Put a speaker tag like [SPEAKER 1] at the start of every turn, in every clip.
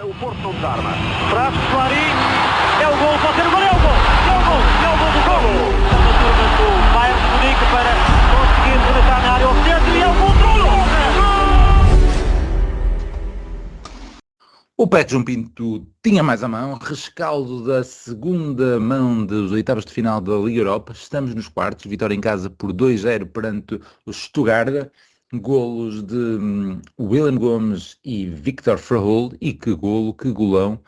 [SPEAKER 1] O Porto não desarma.
[SPEAKER 2] Traz Clarim, é o gol, pode ser o gol, é o gol, é o gol, é o gol do gol. Está na turma do Bayern de Munique para conseguir penetrar na área ao centro e é o gol do gol.
[SPEAKER 3] O Pet João Pinto tinha mais a mão, rescaldo da segunda mão dos oitavos de final da Liga Europa. Estamos nos quartos, vitória em casa por 2-0 perante o Stuttgart. Golos de William Gomes e Victor Verhulst. E que golo, que golão,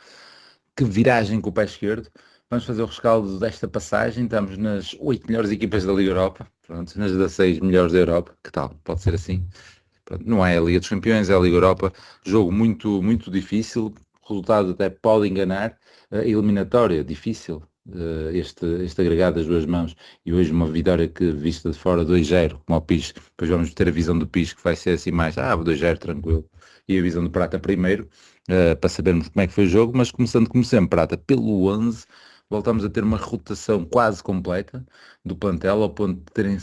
[SPEAKER 3] que viragem com o pé esquerdo. Vamos fazer o rescaldo desta passagem. Estamos nas 8 melhores equipas da Liga Europa. Pronto, nas 16 melhores da Europa. Que tal? Pode ser assim. Pronto, não é a Liga dos Campeões, é a Liga Europa. Jogo muito, muito difícil. O resultado até pode enganar. Eliminatória, difícil. Este agregado das duas mãos. E hoje uma vitória que, vista de fora, 2-0, como ao Pis. Depois vamos ter a visão do Pis, que vai ser assim mais, 2-0, tranquilo. E a visão do Prata primeiro, para sabermos como é que foi o jogo. Mas começando como sempre, Prata, pelo 11, voltamos a ter uma rotação quase completa do plantel, ao ponto de terem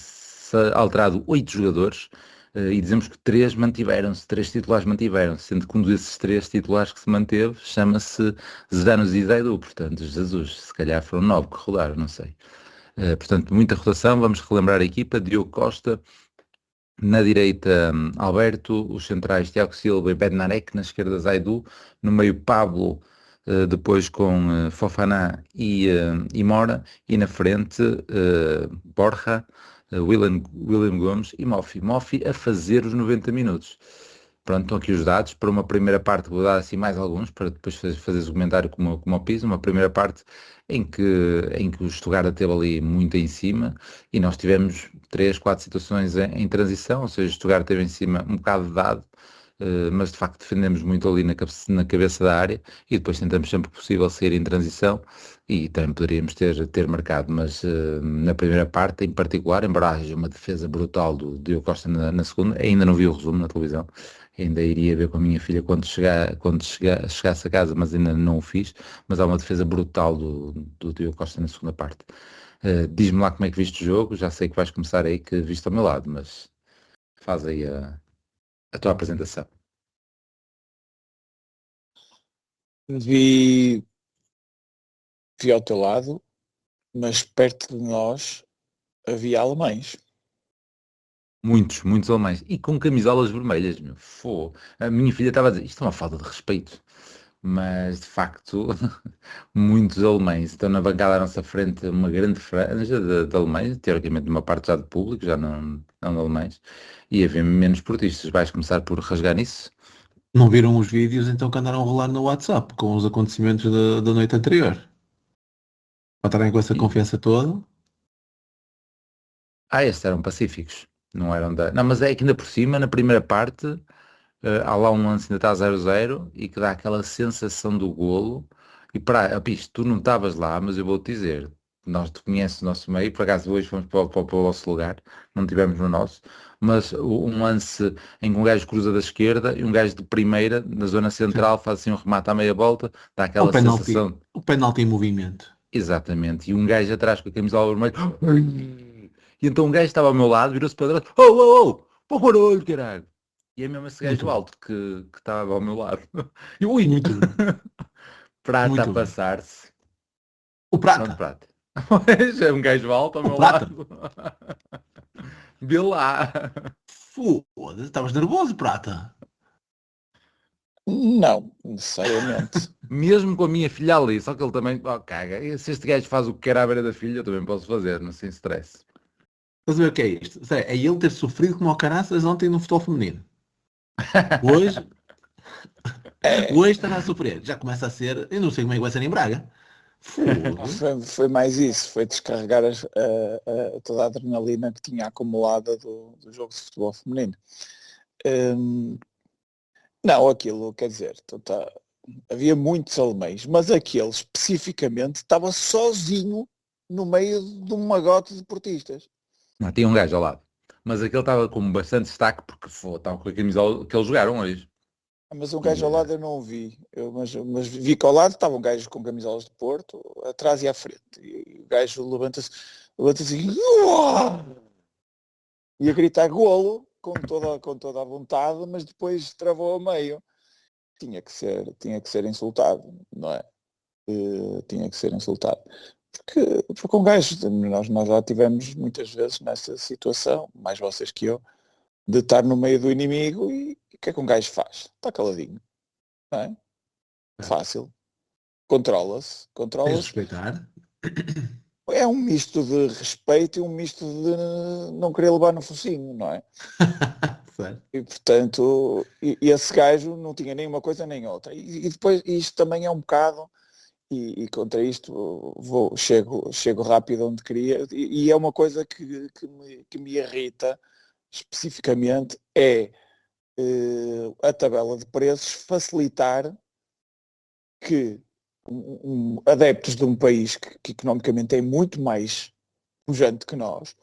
[SPEAKER 3] alterado 8 jogadores. E dizemos que 3 mantiveram-se, 3 titulares mantiveram-se, sendo que um desses 3 titulares que se manteve chama-se Zidane Zidane, portanto, Jesus, se calhar foram 9 que rodaram, não sei. Portanto, muita rotação, vamos relembrar a equipa: Diogo Costa, na direita Alberto, os centrais Tiago Silva e Bednarek, na esquerda Zaidu, no meio Pablo, depois com Fofana e Mora, e na frente Borja, William Gomes e Moffi a fazer os 90 minutos. Pronto, estão aqui os dados. Para uma primeira parte vou dar assim mais alguns, para depois fazeres o comentário como ao piso. Uma primeira parte em que o Stuttgart esteve ali muito em cima e nós tivemos 3, 4 situações em transição, ou seja, o Stuttgart esteve em cima um bocado dado, mas de facto defendemos muito ali na cabeça da área e depois tentamos sempre que possível sair em transição e também poderíamos ter marcado, mas na primeira parte em particular, embora haja uma defesa brutal do Diogo Costa na segunda, ainda não vi o resumo na televisão, ainda iria ver com a minha filha quando chegasse a casa, mas ainda não o fiz, mas há uma defesa brutal do Diogo Costa na segunda parte. Diz-me lá como é que viste o jogo, já sei que vais começar aí, que viste ao meu lado, mas faz aí a tua apresentação.
[SPEAKER 4] Vi ao teu lado, mas perto de nós havia alemães.
[SPEAKER 3] Muitos alemães. E com camisolas vermelhas, meu. A minha filha estava a dizer, isto é uma falta de respeito. Mas, de facto, muitos alemães. Estão na bancada à nossa frente uma grande franja de alemães, teoricamente uma parte já de público, já não de alemães. E havia menos portistas. Vais começar por rasgar nisso?
[SPEAKER 5] Não viram os vídeos então que andaram a rolar no WhatsApp com os acontecimentos da noite anterior? Para estarem com essa confiança toda.
[SPEAKER 3] Estes eram pacíficos. Não eram da... Não, mas é que ainda por cima, na primeira parte, há lá um lance ainda está 0-0 e que dá aquela sensação do golo. E tu não estavas lá, mas eu vou-te dizer, tu conheces o nosso meio, por acaso hoje fomos para o vosso lugar, não tivemos no nosso, mas um lance em que um gajo cruza da esquerda e um gajo de primeira, na zona central, faz assim um remate à meia volta, dá aquela sensação.
[SPEAKER 5] O penalti em movimento.
[SPEAKER 3] Exatamente, e um gajo atrás com a camisola vermelha, e então um gajo estava ao meu lado, virou-se para trás, para o barulho, caralho! E é mesmo esse gajo alto que estava ao meu lado. E ui!
[SPEAKER 5] Muito
[SPEAKER 3] Prata
[SPEAKER 5] muito
[SPEAKER 3] a passar-se.
[SPEAKER 5] O Prata.
[SPEAKER 3] Pronto, Prata. Pois, é um gajo alto ao meu
[SPEAKER 5] Prata.
[SPEAKER 3] lado. Vê lá.
[SPEAKER 5] Foda-se, estavas nervoso, Prata?
[SPEAKER 4] Não, necessariamente.
[SPEAKER 3] Mesmo com a minha filha ali, só que ele também, caga. E se este gajo faz o que quer à beira da filha, eu também posso fazer, não sem stress.
[SPEAKER 5] Estás a ver o que é isto? É ele ter sofrido como ao caraças ontem no futebol feminino. Hoje estará a sofrer. Já começa a ser, eu não sei como é que vai ser em Braga.
[SPEAKER 4] Foi mais isso, foi descarregar toda a adrenalina que tinha acumulada do jogo de futebol feminino. Não, aquilo, quer dizer, havia muitos alemães, mas aquele especificamente estava sozinho no meio de um magote de portistas.
[SPEAKER 3] Não, tinha um gajo ao lado. Mas aquele estava com bastante destaque porque estava com a camisola que eles jogaram hoje.
[SPEAKER 4] Mas um gajo ao lado eu não o vi, mas vi que ao lado estavam gajos com camisolas de Porto, atrás e à frente. E o gajo levanta-se e a gritar golo com toda a vontade, mas depois travou a meio. tinha que ser insultado, não é? Tinha que ser insultado. Porque um gajo, nós já tivemos muitas vezes nessa situação, mais vocês que eu, de estar no meio do inimigo e o que é que um gajo faz? Está caladinho, não é? Fácil. Controla-se.
[SPEAKER 5] Tem de respeitar.
[SPEAKER 4] É um misto de respeito e um misto de não querer levar no focinho, não é?
[SPEAKER 5] Certo.
[SPEAKER 4] E portanto, esse gajo não tinha nem uma coisa nem outra. E depois isto também é um bocado, e contra isto chego rápido onde queria, e é uma coisa que me irrita especificamente, é a tabela de preços facilitar que adeptos de um país que economicamente é muito mais pujante que nós,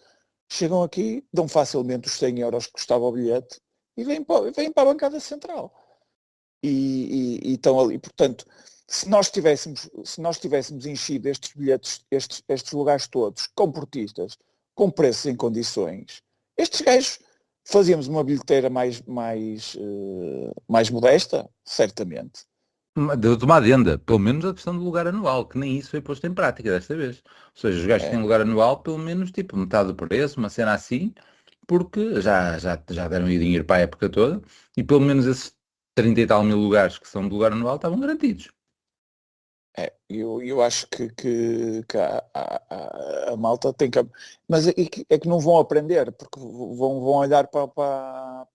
[SPEAKER 4] chegam aqui, dão facilmente os 100 euros que custava o bilhete e vêm para a bancada central. E estão ali. Portanto, se nós tivéssemos enchido estes bilhetes, estes lugares todos, com portistas, com preços em condições, estes gajos fazíamos uma bilheteira mais modesta, certamente.
[SPEAKER 3] Deu-te uma adenda, pelo menos a questão do lugar anual, que nem isso foi posto em prática desta vez. Ou seja, os gajos que têm lugar anual, pelo menos tipo metade do preço, uma cena assim, porque já deram o dinheiro para a época toda, e pelo menos esses 30 e tal mil lugares que são de lugar anual estavam garantidos.
[SPEAKER 4] Eu acho que a malta tem que... Mas é que não vão aprender, porque vão olhar para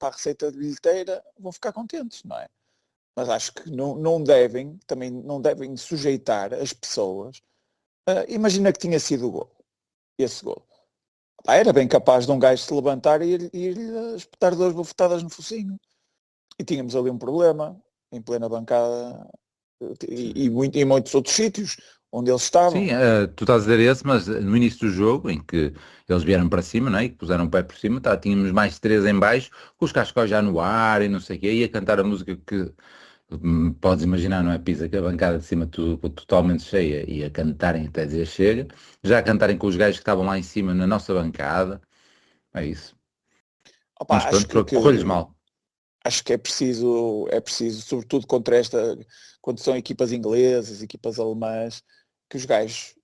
[SPEAKER 4] a receita de bilheteira, vão ficar contentes, não é? Mas acho que também não devem sujeitar as pessoas. Imagina que tinha sido o gol, esse gol. Era bem capaz de um gajo se levantar e ir espetar 2 bofetadas no focinho. E tínhamos ali um problema, em plena bancada, e muitos outros sítios onde eles estavam.
[SPEAKER 3] Sim, tu estás a dizer esse, mas no início do jogo, em que eles vieram para cima, não é? E que puseram o pé por cima, tínhamos mais 3 em baixo, com os cascóis já no ar e não sei o quê, e a cantar a música que podes imaginar, não é? Pisa que a bancada de cima totalmente cheia e a cantarem até dizer chega, já a cantarem com os gajos que estavam lá em cima na nossa bancada, é isso.
[SPEAKER 4] Opa,
[SPEAKER 3] Mas pronto, correu-lhes mal.
[SPEAKER 4] Acho que é preciso, sobretudo quando são equipas inglesas, equipas alemãs, que os gajos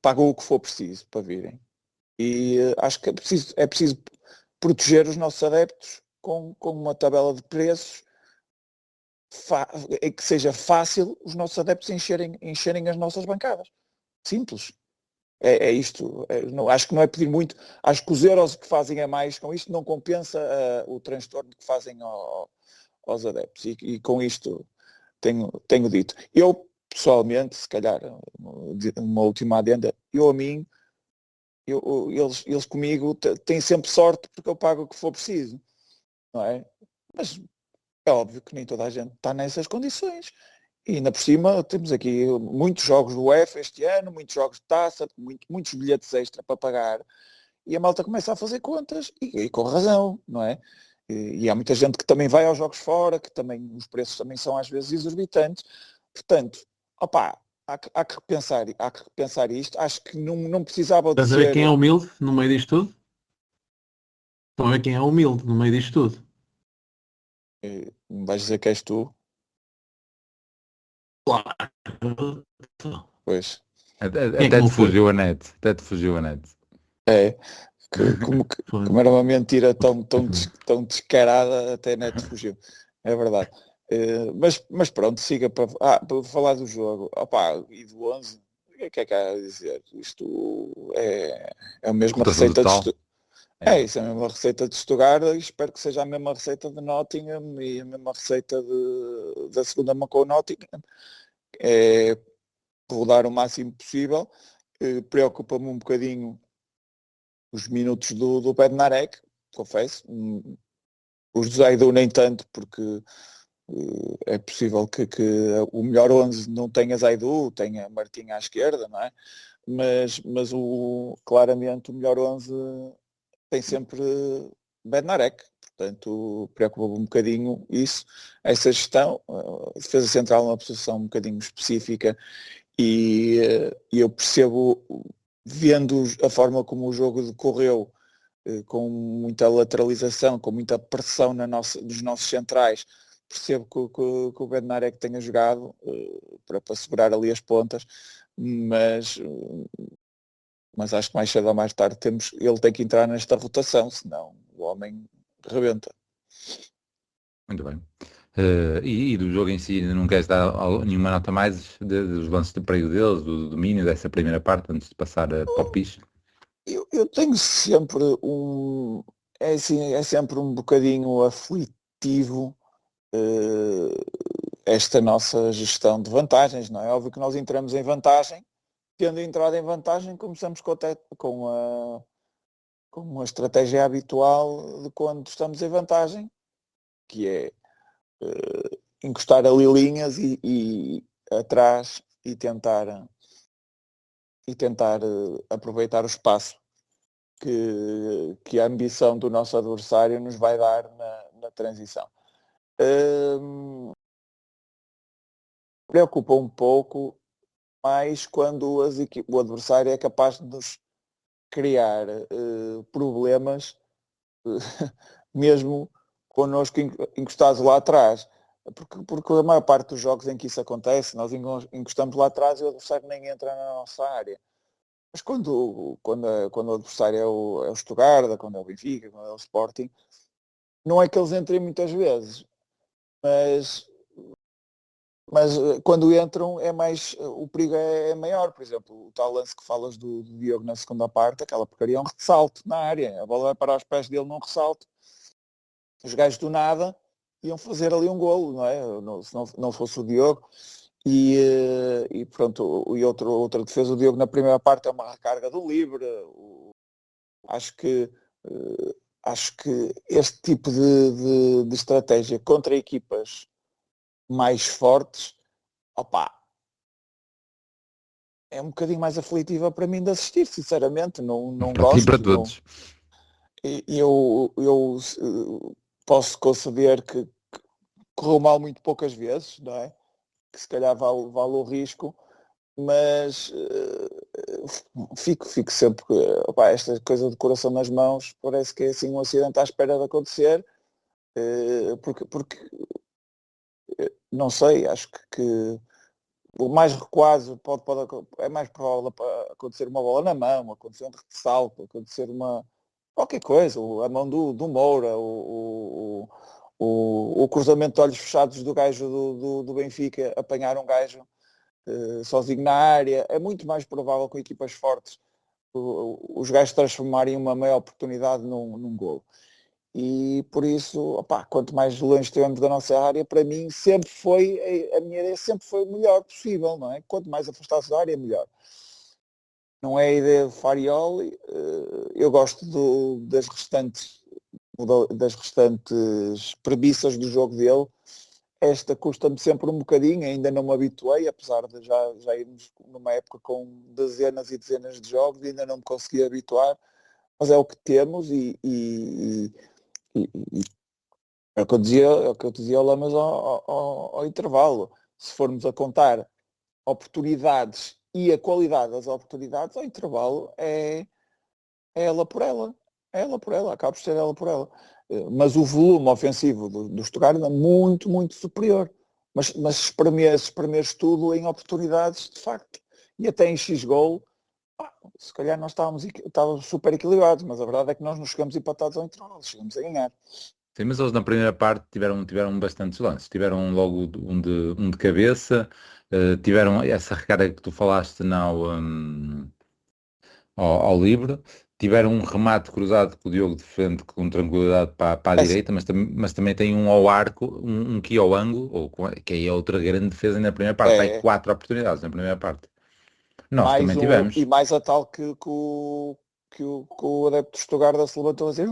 [SPEAKER 4] pagam o que for preciso para virem. E acho que é preciso proteger os nossos adeptos com uma tabela de preços que seja fácil os nossos adeptos encherem as nossas bancadas. Simples. É isto. Acho que não é pedir muito. Acho que os euros que fazem a mais com isto não compensa o transtorno que fazem aos adeptos. E com isto tenho dito. Eu, pessoalmente, se calhar, uma última adenda, eles comigo têm sempre sorte porque eu pago o que for preciso. Não é? Mas é óbvio que nem toda a gente está nessas condições. E ainda por cima temos aqui muitos jogos do UEFA este ano, muitos jogos de taça, muitos bilhetes extra para pagar. E a malta começa a fazer contas, e com razão, não é? E há muita gente que também vai aos jogos fora, que também os preços também são às vezes exorbitantes. Portanto, há que repensar isto. Acho que não precisava
[SPEAKER 5] Estás a ver quem é humilde no meio disto tudo? Estão a ver quem é humilde no meio disto tudo?
[SPEAKER 4] Vais dizer que és tu?
[SPEAKER 5] Claro.
[SPEAKER 4] Pois.
[SPEAKER 3] Até te fugiu a net.
[SPEAKER 4] É. Como era uma mentira tão descarada, até a net fugiu. É verdade. Mas pronto, siga para falar do jogo. E do 11, o que é que há a dizer? Isto é a mesma receita de Stuttgart. Isso é a mesma receita de Stuttgart, e espero que seja a mesma receita de Nottingham e a mesma receita da segunda mão com o Nottingham. Rodar o máximo possível. Preocupa-me um bocadinho os minutos do Bednarek, confesso. Os do Zaidu nem tanto, porque é possível que o melhor 11 não tenha Zaidu, tenha Martim à esquerda, não é? Mas claramente o melhor 11 tem sempre Bednarek. Portanto, preocupa-me um bocadinho essa gestão. A defesa central é uma posição um bocadinho específica e eu percebo, vendo a forma como o jogo decorreu, com muita lateralização, com muita pressão nos nossos centrais, percebo que o Bednarek tenha jogado para segurar ali as pontas, mas acho que mais cedo ou mais tarde ele tem que entrar nesta rotação, senão o homem rebenta.
[SPEAKER 3] Muito bem. E do jogo em si, não queres dar nenhuma nota mais dos lances de perigo deles, do domínio dessa primeira parte, antes de passar para o piche?
[SPEAKER 4] Eu tenho sempre é sempre um bocadinho aflitivo esta nossa gestão de vantagens, não é? Óbvio que nós entramos em vantagem, tendo entrado em vantagem, começamos com uma estratégia habitual de quando estamos em vantagem, que é encostar ali linhas e atrás e tentar aproveitar o espaço que a ambição do nosso adversário nos vai dar na transição. Preocupa um pouco mais quando o adversário é capaz de nos criar problemas mesmo connosco encostados lá atrás. Porque a maior parte dos jogos em que isso acontece, nós encostamos lá atrás e o adversário nem entra na nossa área. Mas quando o adversário é o Stuttgart, quando é o Benfica, quando é o Sporting, não é que eles entrem muitas vezes, mas quando entram o perigo é maior. Por exemplo, o tal lance que falas do Diogo na segunda parte, aquela porcaria é um ressalto na área, a bola vai para os pés dele num ressalto. Os gajos do nada iam fazer ali um golo, não é? Se não fosse o Diogo. E pronto, outra defesa, o Diogo na primeira parte é uma recarga do livre. Acho que este tipo de estratégia contra equipas mais fortes, é um bocadinho mais aflitiva para mim de assistir, sinceramente, não
[SPEAKER 3] Para
[SPEAKER 4] gosto.
[SPEAKER 3] ti e para todos.
[SPEAKER 4] Eu posso conceber que correu mal muito poucas vezes, não é? Que se calhar vale o risco, mas fico sempre, esta coisa de coração nas mãos, parece que é assim um acidente à espera de acontecer, porque não sei, acho que o mais recuado é mais provável acontecer uma bola na mão, acontecer um ressalto, acontecer qualquer coisa, a mão do Moura, o cruzamento de olhos fechados do gajo do Benfica, apanhar um gajo sozinho na área. É muito mais provável com equipas fortes os gajos transformarem uma maior oportunidade num golo. E por isso, quanto mais longe estivemos da nossa área, para mim sempre a minha ideia sempre foi o melhor possível, não é? Quanto mais afastados da área, melhor. Não é a ideia de Farioli. Eu gosto das restantes premissas do jogo dele. Esta custa-me sempre um bocadinho, ainda não me habituei, apesar de já irmos numa época com dezenas e dezenas de jogos, ainda não me consegui habituar, mas é o que temos e é o que eu dizia ao Lamas ao intervalo. Se formos a contar oportunidades e a qualidade das oportunidades, ao intervalo é ela por ela. É ela por ela, acaba por ser ela por ela. Mas o volume ofensivo do Stuttgart é muito, muito superior. Mas espremer tudo em oportunidades, de facto. E até em X-Gol, se calhar nós estávamos super equilibrados, mas a verdade é que nós não chegamos empatados ao intervalo, chegamos a ganhar.
[SPEAKER 3] Sim, mas eles na primeira parte tiveram bastantes lances. Tiveram logo um de cabeça, tiveram essa recarga que tu falaste ao livre, tiveram um remate cruzado que o Diogo defende com tranquilidade para a direita, mas também tem um ao arco, um que ao ângulo, que aí é outra grande defesa na primeira parte. Tem 4 oportunidades na primeira parte. Nós também tivemos.
[SPEAKER 4] E mais a tal que o adepto de Stuttgart se levantou a dizer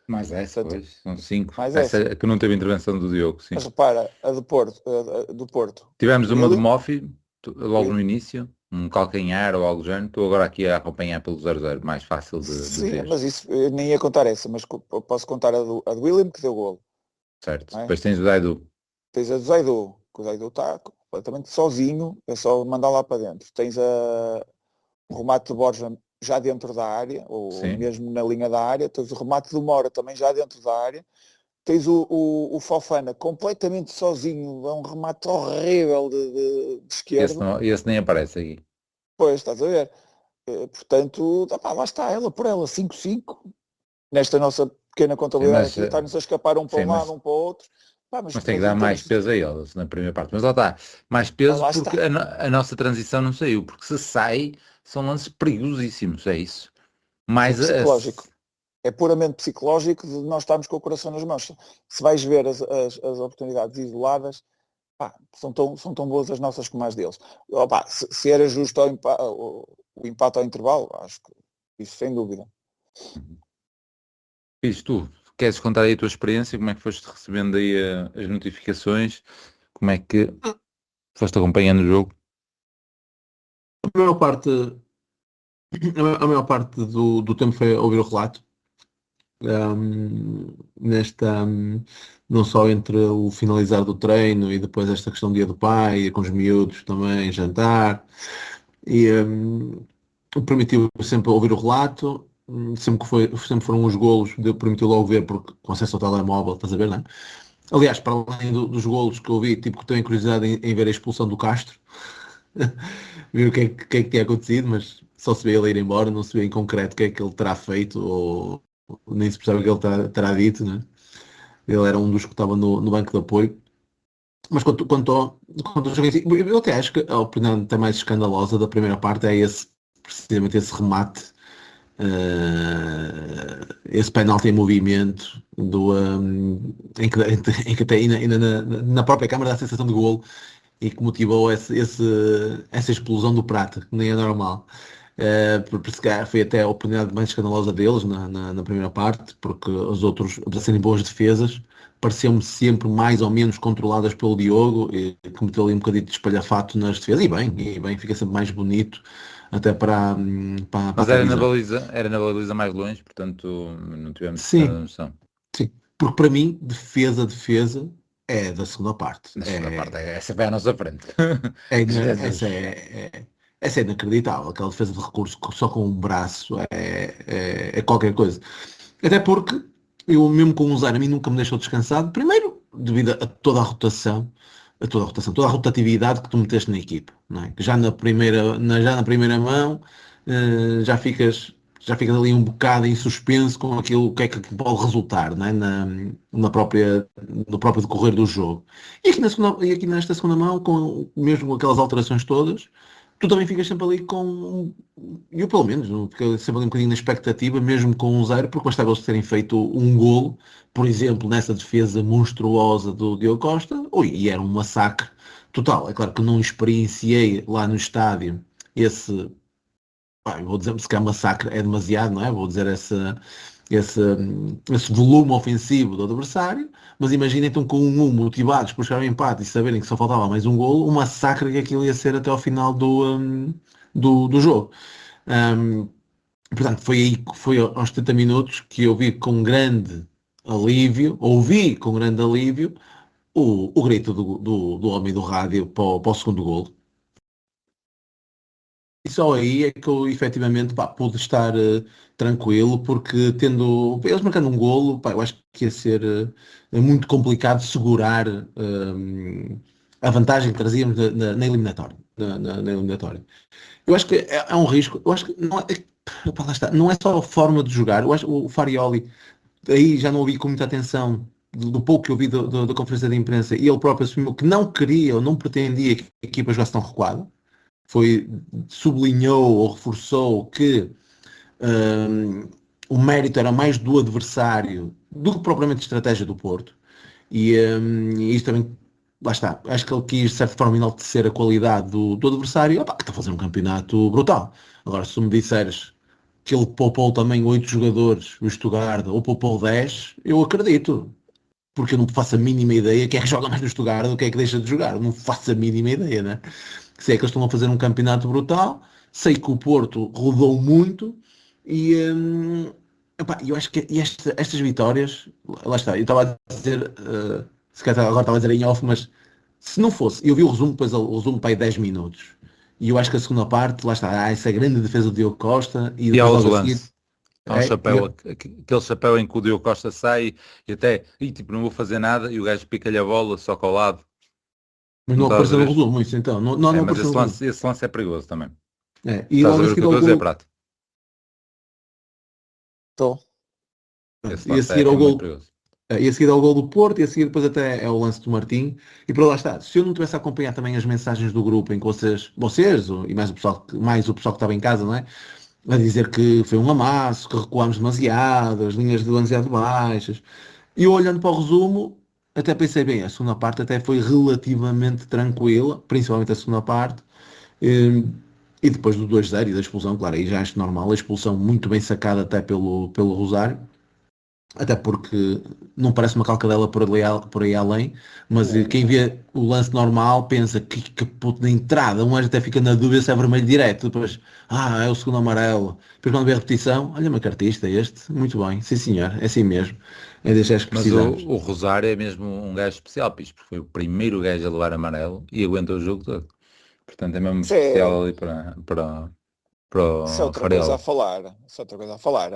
[SPEAKER 3] Mais essa, pois, são 5.
[SPEAKER 4] Mais
[SPEAKER 3] essa que não teve intervenção do Diogo, sim.
[SPEAKER 4] Mas repara, a do Porto.
[SPEAKER 3] Tivemos uma de Moffi, logo no início, um calcanhar ou algo do género. Estou agora aqui a acompanhar pelo 0-0, mais fácil de ver.
[SPEAKER 4] Mas isso, eu nem ia contar essa, mas posso contar a do William, que deu golo.
[SPEAKER 3] Certo, depois tens o Zaidu.
[SPEAKER 4] Tens a do Zaidu, que o Zaidu está completamente sozinho, é só mandar lá para dentro. Tens o remate de Borja já dentro da área, ou mesmo na linha da área. Tens o remate do Moura também já dentro da área. tens o Fofana completamente sozinho, é um remate horrível de esquerdo.
[SPEAKER 3] Esse nem aparece aqui.
[SPEAKER 4] Pois, estás a ver. Portanto, lá está, ela por ela, 5-5, nesta nossa pequena contabilidade aqui, está-nos a escapar um para um lado, um para o outro.
[SPEAKER 3] Mas tem que dar mais peso a eles na primeira parte. Mas lá está, mais peso porque a nossa transição não saiu. Porque se sai, são lances perigosíssimos, é isso. Mais
[SPEAKER 4] psicológico. É puramente psicológico de nós estarmos com o coração nas mãos. Se vais ver as oportunidades isoladas, são tão boas as nossas como as deles. Se era justo o empate ao intervalo, acho que isso sem dúvida.
[SPEAKER 3] Fiz tu. Queres contar aí a tua experiência? Como é que foste recebendo aí as notificações? Como é que foste acompanhando o jogo?
[SPEAKER 5] A maior parte do tempo foi a ouvir o relato. Não só entre o finalizar do treino e depois esta questão do dia do pai, com os miúdos também, jantar. E permitiu sempre ouvir o relato. Sempre foram os golos, permitiu logo ver, porque com acesso ao telemóvel, estás a ver, não é? Aliás, para além dos golos que eu vi, tipo, que tenho curiosidade em ver a expulsão do Castro, ver o que é que tinha acontecido, mas só se vê ele ir embora, não se vê em concreto o que é que ele terá feito, ou nem se percebe o que ele terá dito, né? Ele era um dos que estava no banco de apoio. Mas quanto ao jogo em si, eu até acho que a opinião até mais escandalosa da primeira parte é precisamente esse remate, esse penalti em movimento em que até ainda na própria câmara dá a sensação de golo e que motivou essa explosão do Prata, que nem é normal. Por se calhar foi até a oportunidade mais escandalosa deles na primeira parte, porque os outros, apesar de serem boas defesas, pareciam-me sempre mais ou menos controladas pelo Diogo, e que meteu ali um bocadinho de espalhafato nas defesas, e bem, fica sempre mais bonito, até para
[SPEAKER 3] mas era na baliza mais longe, portanto não tivemos tanta noção. Sim,
[SPEAKER 5] porque para mim, defesa é da segunda parte.
[SPEAKER 3] Essa vai à nossa frente.
[SPEAKER 5] Essa é inacreditável, aquela defesa de recurso só com um braço é qualquer coisa. Até porque eu mesmo com o Zé, a mim nunca me deixou descansado, primeiro devido a toda a rotação, toda a rotatividade que tu meteste na equipa, não é? Que já na primeira mão já ficas ali um bocado em suspenso com aquilo, o que é que pode resultar, não é? no próprio decorrer do jogo. E aqui nesta segunda mão, com mesmo aquelas alterações todas, tu também ficas sempre ali eu pelo menos, fico sempre ali um bocadinho na expectativa, mesmo com 1-0, porque bastava eles terem feito um golo, por exemplo, nessa defesa monstruosa do Diogo Costa, e era um massacre total. É claro que não experienciei lá no estádio esse, vou dizer, se calhar massacre é demasiado, não é? Vou dizer esse volume ofensivo do adversário, mas imaginem então com motivados por chegar ao empate e saberem que só faltava mais um golo, o massacre que aquilo ia ser até ao final do jogo. Portanto, foi aos 70 minutos que eu ouvi com grande alívio o grito do homem do rádio para o segundo golo. E só aí é que eu efetivamente pude estar tranquilo, porque eles marcando um golo, eu acho que ia ser muito complicado segurar a vantagem que trazíamos na eliminatória. Na eliminatória. Eu acho que é um risco, eu acho que lá está, não é só a forma de jogar, eu acho que o Farioli, aí já não ouvi com muita atenção, do pouco que eu vi da conferência de imprensa, e ele próprio assumiu que não queria ou não pretendia que a equipa jogasse tão recuada. Sublinhou ou reforçou que o mérito era mais do adversário do que propriamente a estratégia do Porto, e isto também, lá está, acho que ele quis de certa forma enaltecer a qualidade do adversário, que está a fazer um campeonato brutal. Agora, se tu me disseres que ele poupou também 8 jogadores, o Stuttgart, ou poupou 10, eu acredito, porque eu não faço a mínima ideia quem é que joga mais no Stuttgart do que é que deixa de jogar, não faço a mínima ideia, né? Se é que eles estão a fazer um campeonato brutal, sei que o Porto rodou muito, e eu acho que estas vitórias, lá está, eu estava a dizer, se calhar agora estava a dizer em off, mas se não fosse, eu vi o resumo, depois o resumo para aí 10 minutos, e eu acho que a segunda parte, lá está, essa grande defesa do Diogo Costa, e depois
[SPEAKER 3] Há um chapéu, aquele chapéu em que o Diogo Costa sai e até, tipo, não vou fazer nada e o gajo pica-lhe a bola só ao lado.
[SPEAKER 5] Mas não apareceu no resumo isso então. Não
[SPEAKER 3] mas
[SPEAKER 5] apareceu no resumo.
[SPEAKER 3] esse lance é perigoso também.
[SPEAKER 5] E
[SPEAKER 3] Estás
[SPEAKER 5] logo
[SPEAKER 3] a
[SPEAKER 5] a
[SPEAKER 3] ver o que
[SPEAKER 5] seguir
[SPEAKER 3] eu
[SPEAKER 5] ao
[SPEAKER 3] estou a dizer,
[SPEAKER 5] golo.
[SPEAKER 3] Prato?
[SPEAKER 4] Estou.
[SPEAKER 3] Esse
[SPEAKER 5] E a
[SPEAKER 3] lance
[SPEAKER 5] seguir
[SPEAKER 3] é
[SPEAKER 5] ao
[SPEAKER 3] muito
[SPEAKER 5] golo.
[SPEAKER 3] perigoso.
[SPEAKER 5] E a seguir ao gol do Porto, e a seguir depois até é o lance do Martim. E para lá está, se eu não tivesse a acompanhar também as mensagens do grupo em que e mais o pessoal que estava em casa, não é? A dizer que foi um amasso, que recuámos demasiado, as linhas demasiado baixas. E eu olhando para o resumo, até pensei, bem, a segunda parte até foi relativamente tranquila, principalmente a segunda parte. E depois do 2-0 e da expulsão, claro, aí já acho normal, a expulsão muito bem sacada até pelo Rosário. Até porque não parece uma calcadela por aí além, mas quem vê o lance normal pensa que puto de entrada, um gajo até fica na dúvida se é vermelho direto, depois, é o segundo amarelo, depois quando vê a repetição, olha uma cartista este, muito bem, sim senhor, é assim mesmo, é desde que
[SPEAKER 3] Mas
[SPEAKER 5] precisamos.
[SPEAKER 3] o Rosário é mesmo um gajo especial, porque foi o primeiro gajo a levar amarelo e aguentou o jogo todo. Portanto, é mesmo
[SPEAKER 4] Isso é,
[SPEAKER 3] especial ali para
[SPEAKER 4] isso é
[SPEAKER 3] o
[SPEAKER 4] outra coisa a
[SPEAKER 3] Farinha.
[SPEAKER 4] falar. Isso é outra coisa a falar.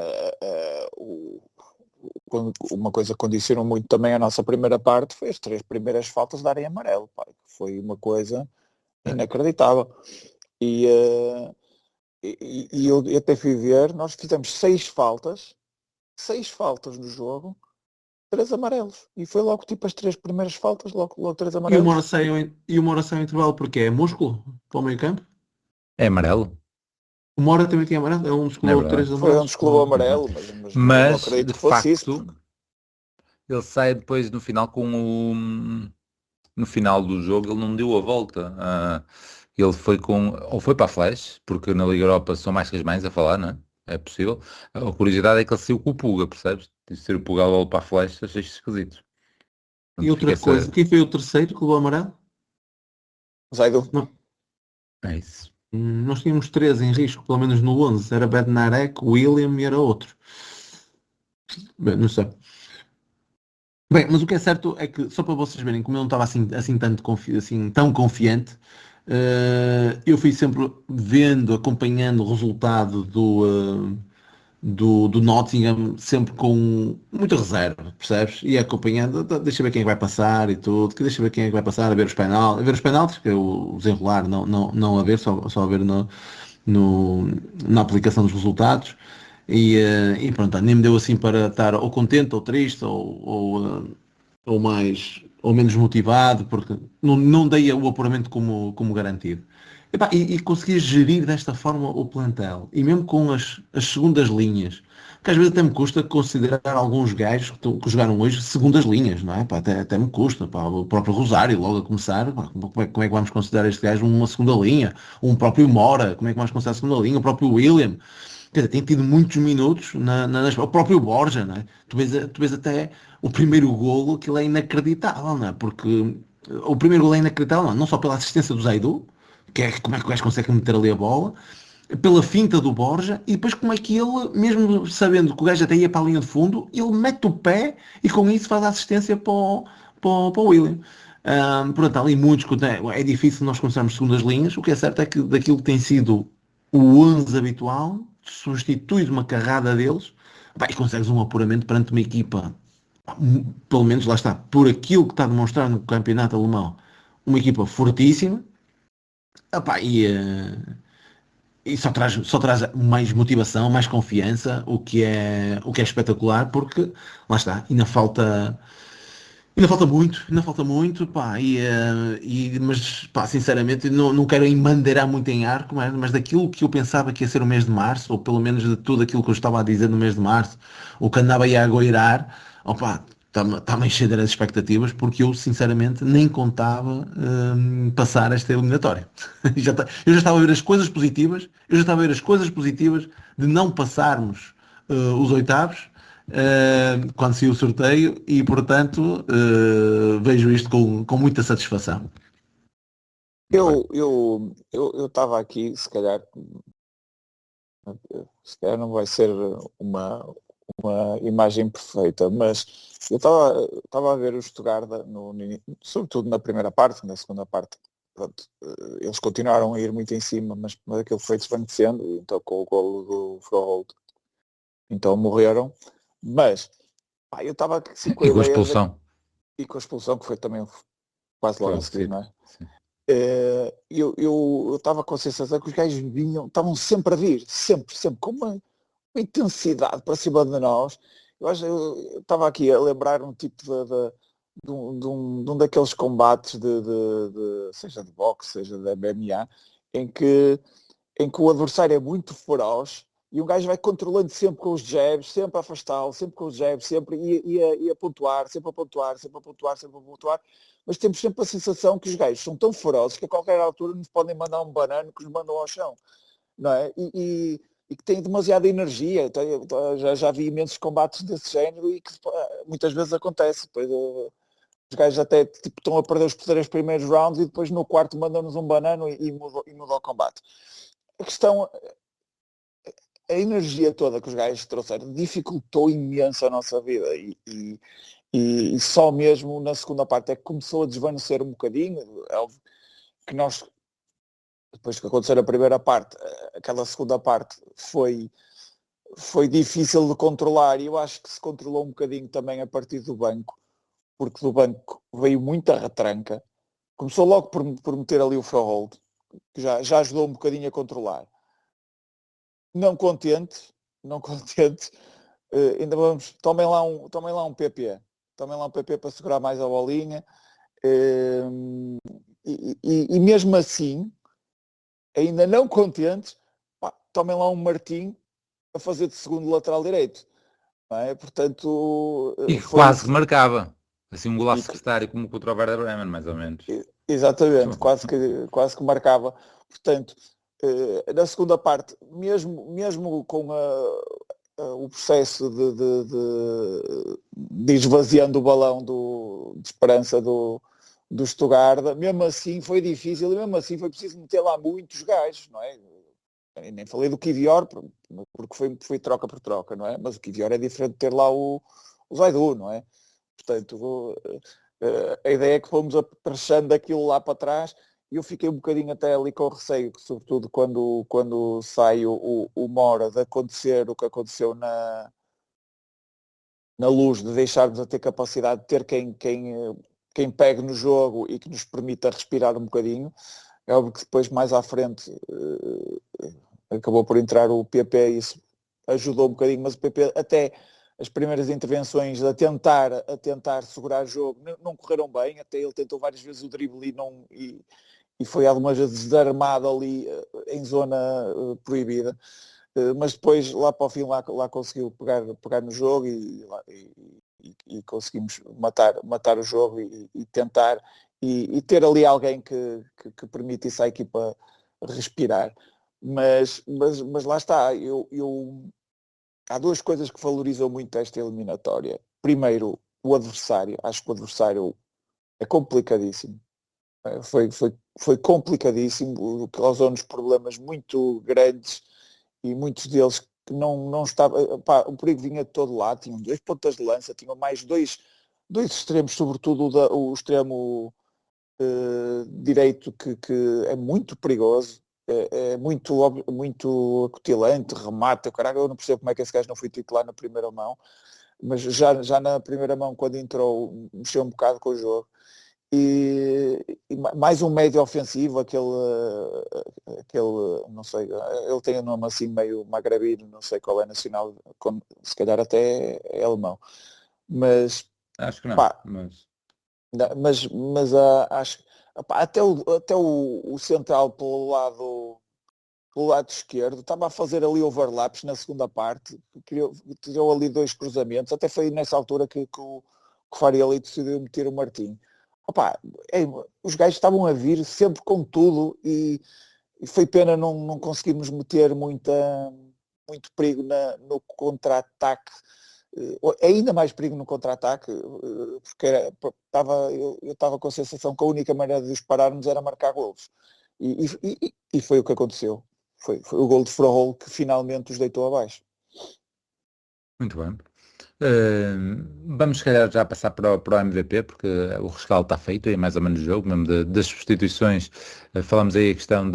[SPEAKER 4] Uma coisa que condicionou muito também a nossa primeira parte foi as 3 primeiras faltas darem amarelo. Pá. Foi uma coisa inacreditável. E, eu até fui ver, nós fizemos 6 faltas no jogo, 3 amarelos. E foi logo tipo as 3 primeiras faltas, logo 3
[SPEAKER 5] E o
[SPEAKER 4] amarelos.
[SPEAKER 5] Moura saiu em intervalo porque é músculo para o meio campo?
[SPEAKER 3] É amarelo?
[SPEAKER 5] O Moura também tinha amarelo, é um dos que
[SPEAKER 3] Não é
[SPEAKER 5] levou 3
[SPEAKER 3] verdade?
[SPEAKER 4] Foi
[SPEAKER 5] amarelos.
[SPEAKER 4] onde escolheu o amarelo, mas eu não
[SPEAKER 3] Mas,
[SPEAKER 4] acredito
[SPEAKER 3] de
[SPEAKER 4] que fosse isso.
[SPEAKER 3] facto, ele sai depois no final no final do jogo ele não deu a volta. Ele foi ou foi para a Flash, porque na Liga Europa são mais que as mães a falar, não é? É possível. A curiosidade é que ele saiu com o Puga, percebes? De ser o Puga a bola para a Flash, achei esquisito.
[SPEAKER 5] E
[SPEAKER 3] Portanto,
[SPEAKER 5] outra coisa, quem foi o terceiro que levou amarelo?
[SPEAKER 4] Zaidu.
[SPEAKER 5] Não.
[SPEAKER 3] É isso.
[SPEAKER 5] Nós tínhamos 3 em risco, pelo menos no 11. Era Bednarek, William e era outro. Bem, não sei. Bem, mas o que é certo é que, só para vocês verem, como eu não estava assim tão confiante, eu fui sempre vendo, acompanhando o resultado do Nottingham, sempre com muita reserva, percebes? E acompanhando, deixa ver quem é que vai passar e tudo, que deixa ver quem é que vai passar, a ver os penaltis, que é o desenrolar, não a ver, só a ver na aplicação dos resultados. E pronto, nem me deu assim para estar ou contente ou triste ou mais ou menos motivado, porque não dei o apuramento como garantido. E consegui gerir desta forma o plantel, e mesmo com as segundas linhas, que às vezes até me custa considerar alguns gajos que jogaram hoje segundas linhas, não é? Pá, até me custa, pá, o próprio Rosário logo a começar, pá, como é que vamos considerar este gajo uma segunda linha? Um próprio Mora, como é que vamos considerar a segunda linha? O próprio William, quer dizer, tem tido muitos minutos o próprio Borja, não é? Tu vês até o primeiro golo, aquilo é inacreditável, não é? Porque o primeiro golo é inacreditável, não só pela assistência do Zaidu, que é como é que o gajo consegue meter ali a bola, pela finta do Borja, e depois como é que ele, mesmo sabendo que o gajo até ia para a linha de fundo, ele mete o pé e com isso faz a assistência para o William. Portanto, há ali muitos que é difícil nós começarmos segundas linhas. O que é certo é que daquilo que tem sido o 11 habitual, substituis uma carrada deles, pá, e consegues um apuramento perante uma equipa, pelo menos lá está, por aquilo que está a demonstrar no campeonato alemão, uma equipa fortíssima. Epá, e só traz mais motivação, mais confiança, o que é espetacular, porque lá está, ainda falta muito, pá, mas pá, sinceramente não quero embandeirar muito em arco, mas daquilo que eu pensava que ia ser o mês de março, ou pelo menos de tudo aquilo que eu estava a dizer no mês de março, o que andava aí a agoirar, opá, está-me a encher as expectativas, porque eu sinceramente nem contava passar esta eliminatória. Eu já estava a ver as coisas positivas de não passarmos os oitavos, quando saiu o sorteio, e portanto vejo isto com muita satisfação.
[SPEAKER 4] Eu estava aqui, se calhar não vai ser uma imagem perfeita, mas eu estava a ver o Stuttgart, sobretudo na primeira parte. Na segunda parte, pronto, eles continuaram a ir muito em cima, mas aquilo foi desvanecendo, e então com o golo do Froholt. então morreram, mas pá, eu estava assim, com a
[SPEAKER 3] E com a
[SPEAKER 4] ideia
[SPEAKER 3] expulsão.
[SPEAKER 4] e com a expulsão, que foi também quase logo a seguir, não é?
[SPEAKER 3] Sim.
[SPEAKER 4] Eu estava com a sensação que os gajos estavam sempre a vir, sempre, com uma intensidade para cima de nós. Eu estava aqui a lembrar um tipo de um daqueles combates seja de boxe, seja de MMA, em que o adversário é muito feroz e um gajo vai controlando sempre com os jabs, sempre a afastá-lo, sempre com os jabs, sempre e a pontuar, sempre a pontuar, mas temos sempre a sensação que os gajos são tão ferozes que a qualquer altura nos podem mandar um banano que nos mandam ao chão, não é? E que têm demasiada energia. Já vi imensos combates desse género e que muitas vezes acontece. Depois, os gajos até tipo, estão a perder os 3 primeiros rounds e depois no quarto mandam-nos um banano e muda o combate. A questão, a energia toda que os gajos trouxeram dificultou imenso a nossa vida e só mesmo na segunda parte é que começou a desvanecer um bocadinho. É óbvio que nós, depois que aconteceu a primeira parte, aquela segunda parte foi difícil de controlar e eu acho que se controlou um bocadinho também a partir do banco, porque do banco veio muita retranca. Começou logo por meter ali o Froholt, que já ajudou um bocadinho a controlar. Não contente, ainda vamos, tomem lá um PP. Tomem lá um PP para segurar mais a bolinha. E mesmo assim, ainda não contentes, tomem lá um Martim a fazer de segundo lateral direito. Não é? Portanto...
[SPEAKER 3] E quase que marcava. Assim um golaço secretário como contra o Werder Bremen, mais ou menos.
[SPEAKER 4] Exatamente, quase que marcava. Portanto, na segunda parte, mesmo com o processo de esvaziando o balão de esperança do Stuttgart, mesmo assim foi difícil e mesmo assim foi preciso meter lá muitos gajos, não é? Eu nem falei do Kivior, porque foi troca por troca, não é? Mas o Kivior é diferente de ter lá o Zaidu, não é? Portanto, a ideia é que fomos atrachando aquilo lá para trás e eu fiquei um bocadinho até ali com receio, sobretudo quando sai o Mora de acontecer o que aconteceu na Luz, de deixarmos a ter capacidade de ter quem pegue no jogo e que nos permita respirar um bocadinho. É óbvio que depois, mais à frente, acabou por entrar o PP e isso ajudou um bocadinho, mas o PP até as primeiras intervenções a tentar segurar o jogo não correram bem, até ele tentou várias vezes o drible e foi algumas vezes desarmado ali em zona proibida, mas depois lá para o fim lá conseguiu pegar no jogo e conseguimos matar o jogo e tentar e ter ali alguém que permitisse à equipa respirar, mas lá está, há duas coisas que valorizam muito esta eliminatória. Primeiro, o adversário. Acho que o adversário é complicadíssimo. Foi complicadíssimo, causou-nos problemas muito grandes e muitos deles que não estavam... O perigo vinha de todo lado, tinham 2 pontas de lança, tinham mais dois extremos, sobretudo o extremo direito que é muito perigoso. É muito acutilante, remata, caralho, eu não percebo como é que esse gajo não foi titular na primeira mão, mas já na primeira mão, quando entrou, mexeu um bocado com o jogo. E mais um médio ofensivo, aquele, não sei, ele tem um nome assim meio magrebino, não sei qual é nacional, se calhar até é alemão, mas...
[SPEAKER 3] Acho que não,
[SPEAKER 4] mas acho até o central pelo lado esquerdo estava a fazer ali overlaps na segunda parte, tirou ali 2 cruzamentos, até foi nessa altura que o Faria ali decidiu meter o Martim. Os gajos estavam a vir sempre com tudo e foi pena não conseguirmos meter muito perigo no contra-ataque. Ainda mais perigo no contra-ataque, porque eu estava com a sensação que a única maneira de os pararmos era marcar golos. E foi o que aconteceu. Foi o gol de Froholt que finalmente os deitou abaixo.
[SPEAKER 3] Muito bem. Vamos se calhar já passar para o MVP, porque o rescaldo está feito, é mais ou menos o jogo, mesmo das substituições. Falamos aí a questão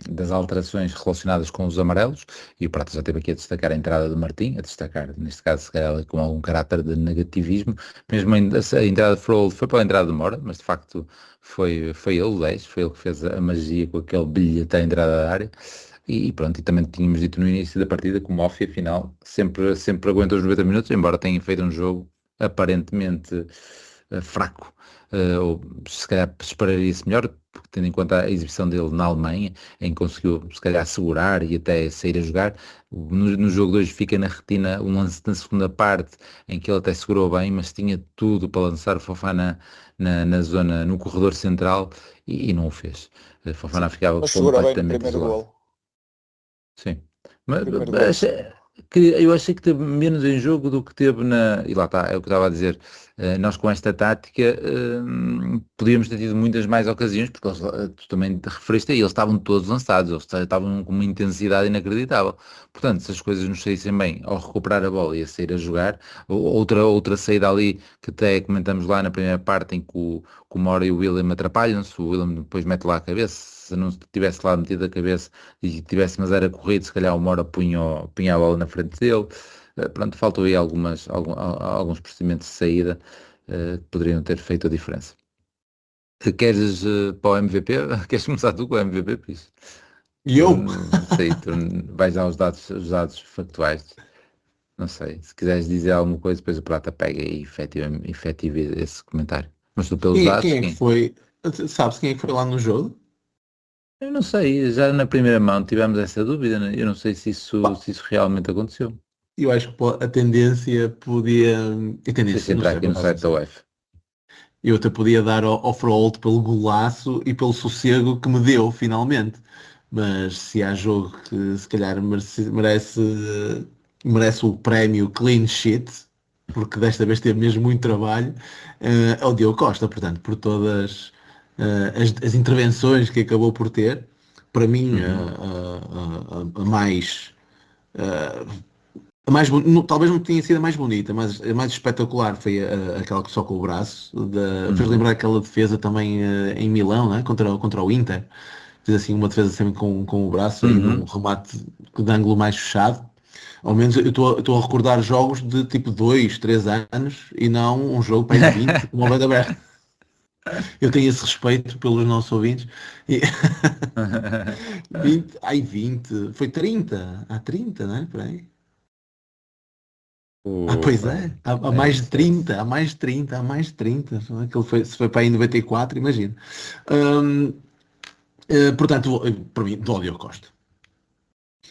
[SPEAKER 3] das alterações relacionadas com os amarelos, e o Prata já esteve aqui a destacar a entrada do Martim, a destacar, neste caso, se calhar com algum caráter de negativismo, mesmo a entrada de Frollo foi pela entrada de Mora, mas de facto foi ele o 10, foi ele que fez a magia com aquele bilhete à entrada da área. E pronto, e também tínhamos dito no início da partida que o Moffi, afinal, sempre aguenta os 90 minutos, embora tenha feito um jogo aparentemente fraco, ou se calhar esperaria-se melhor, porque tendo em conta a exibição dele na Alemanha, em que conseguiu se calhar segurar e até sair a jogar. No jogo de hoje fica na retina um lance na segunda parte, em que ele até segurou bem, mas tinha tudo para lançar o Fofana na zona, no corredor central, e não o fez. Fofana ficava
[SPEAKER 4] Mas segura bem no
[SPEAKER 3] completamente
[SPEAKER 4] primeiro
[SPEAKER 3] isolado.
[SPEAKER 4] gol.
[SPEAKER 3] Sim. Mas,
[SPEAKER 4] Primeiro
[SPEAKER 3] mas,
[SPEAKER 4] gol.
[SPEAKER 3] eu achei que teve menos em jogo do que teve e lá está, é o que eu estava a dizer, nós com esta tática podíamos ter tido muitas mais ocasiões, porque tu também te referiste aí, eles estavam todos lançados, eles estavam com uma intensidade inacreditável. Portanto, se as coisas nos saíssem bem ao recuperar a bola e a sair a jogar, outra saída ali, que até comentamos lá na primeira parte, em que o Mora e o William atrapalham-se, o William depois mete lá a cabeça, se não tivesse lá metido a cabeça e tivesse, mas era corrido, se calhar o Mora punha a bola na frente dele. Pronto, faltou aí alguns procedimentos de saída que poderiam ter feito a diferença. Queres para o MVP? Queres começar tu com o MVP, por isso?
[SPEAKER 5] E eu?
[SPEAKER 3] Não sei, tu vais dar os dados factuais. Não sei, se quiseres dizer alguma coisa, depois o Prata pega e efetiva esse comentário. Mas tu pelos dados,
[SPEAKER 5] Quem é que foi? Sabes quem é que foi lá no jogo?
[SPEAKER 3] Eu não sei, já na primeira mão tivemos essa dúvida, né? Eu não sei
[SPEAKER 5] Pá,
[SPEAKER 3] se isso realmente aconteceu.
[SPEAKER 5] eu acho que a tendência podia. A
[SPEAKER 3] Deixa
[SPEAKER 5] tendência,
[SPEAKER 3] eu
[SPEAKER 5] não
[SPEAKER 3] entrar
[SPEAKER 5] sei,
[SPEAKER 3] aqui
[SPEAKER 5] por
[SPEAKER 3] no
[SPEAKER 5] acaso não
[SPEAKER 3] site da
[SPEAKER 5] sei.
[SPEAKER 3] UEFA.
[SPEAKER 5] Eu até podia dar ao Froholt pelo golaço e pelo sossego que me deu, finalmente. Mas se há jogo que se calhar merece o prémio clean sheet, porque desta vez teve mesmo muito trabalho, é o Diogo Costa, portanto, por todas as intervenções que acabou por ter. Para mim,
[SPEAKER 3] Uhum.
[SPEAKER 5] a mais talvez não tenha sido a mais bonita, mas a mais espetacular foi aquela que só com o braço. Fez
[SPEAKER 3] Uhum.
[SPEAKER 5] lembrar aquela defesa também em Milão, né? Contra o Inter. Fez assim uma defesa sempre com o braço aí num
[SPEAKER 3] Uhum.
[SPEAKER 5] remate de ângulo mais fechado. Ao menos eu estou a recordar jogos de tipo 2, 3 anos e não um jogo para aí de 20, como o Banda Aberta. Eu tenho esse respeito pelos nossos ouvintes. E 20, foi 30, há 30, né? Por aí. Pois
[SPEAKER 3] Opa,
[SPEAKER 5] é, há
[SPEAKER 3] é,
[SPEAKER 5] mais de
[SPEAKER 3] esquece.
[SPEAKER 5] 30, há mais de 30, há mais de 30. Aquilo se foi para aí em 94, imagina. Hum, portanto, para mim, do Diogo Costa.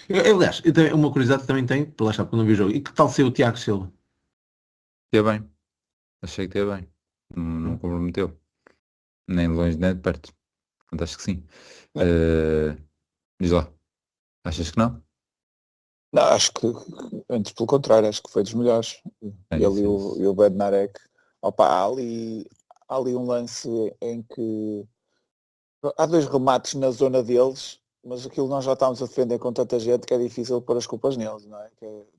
[SPEAKER 5] Aliás, uma curiosidade que também tenho, para lá está, porque eu não vi o jogo. E que tal ser o Tiago Silva?
[SPEAKER 3] Teve bem, achei que teve bem. Não comprometeu, nem de longe nem de perto. Portanto, acho que sim. Eh, Diz lá, achas que não?
[SPEAKER 4] Não, acho que, antes pelo contrário, acho que foi dos melhores.
[SPEAKER 3] É
[SPEAKER 4] Ele
[SPEAKER 3] isso, é isso.
[SPEAKER 4] e o Bednarek. Opa, há ali um lance em que há dois remates na zona deles, mas aquilo nós já estamos a defender com tanta gente que é difícil pôr as culpas neles, não é?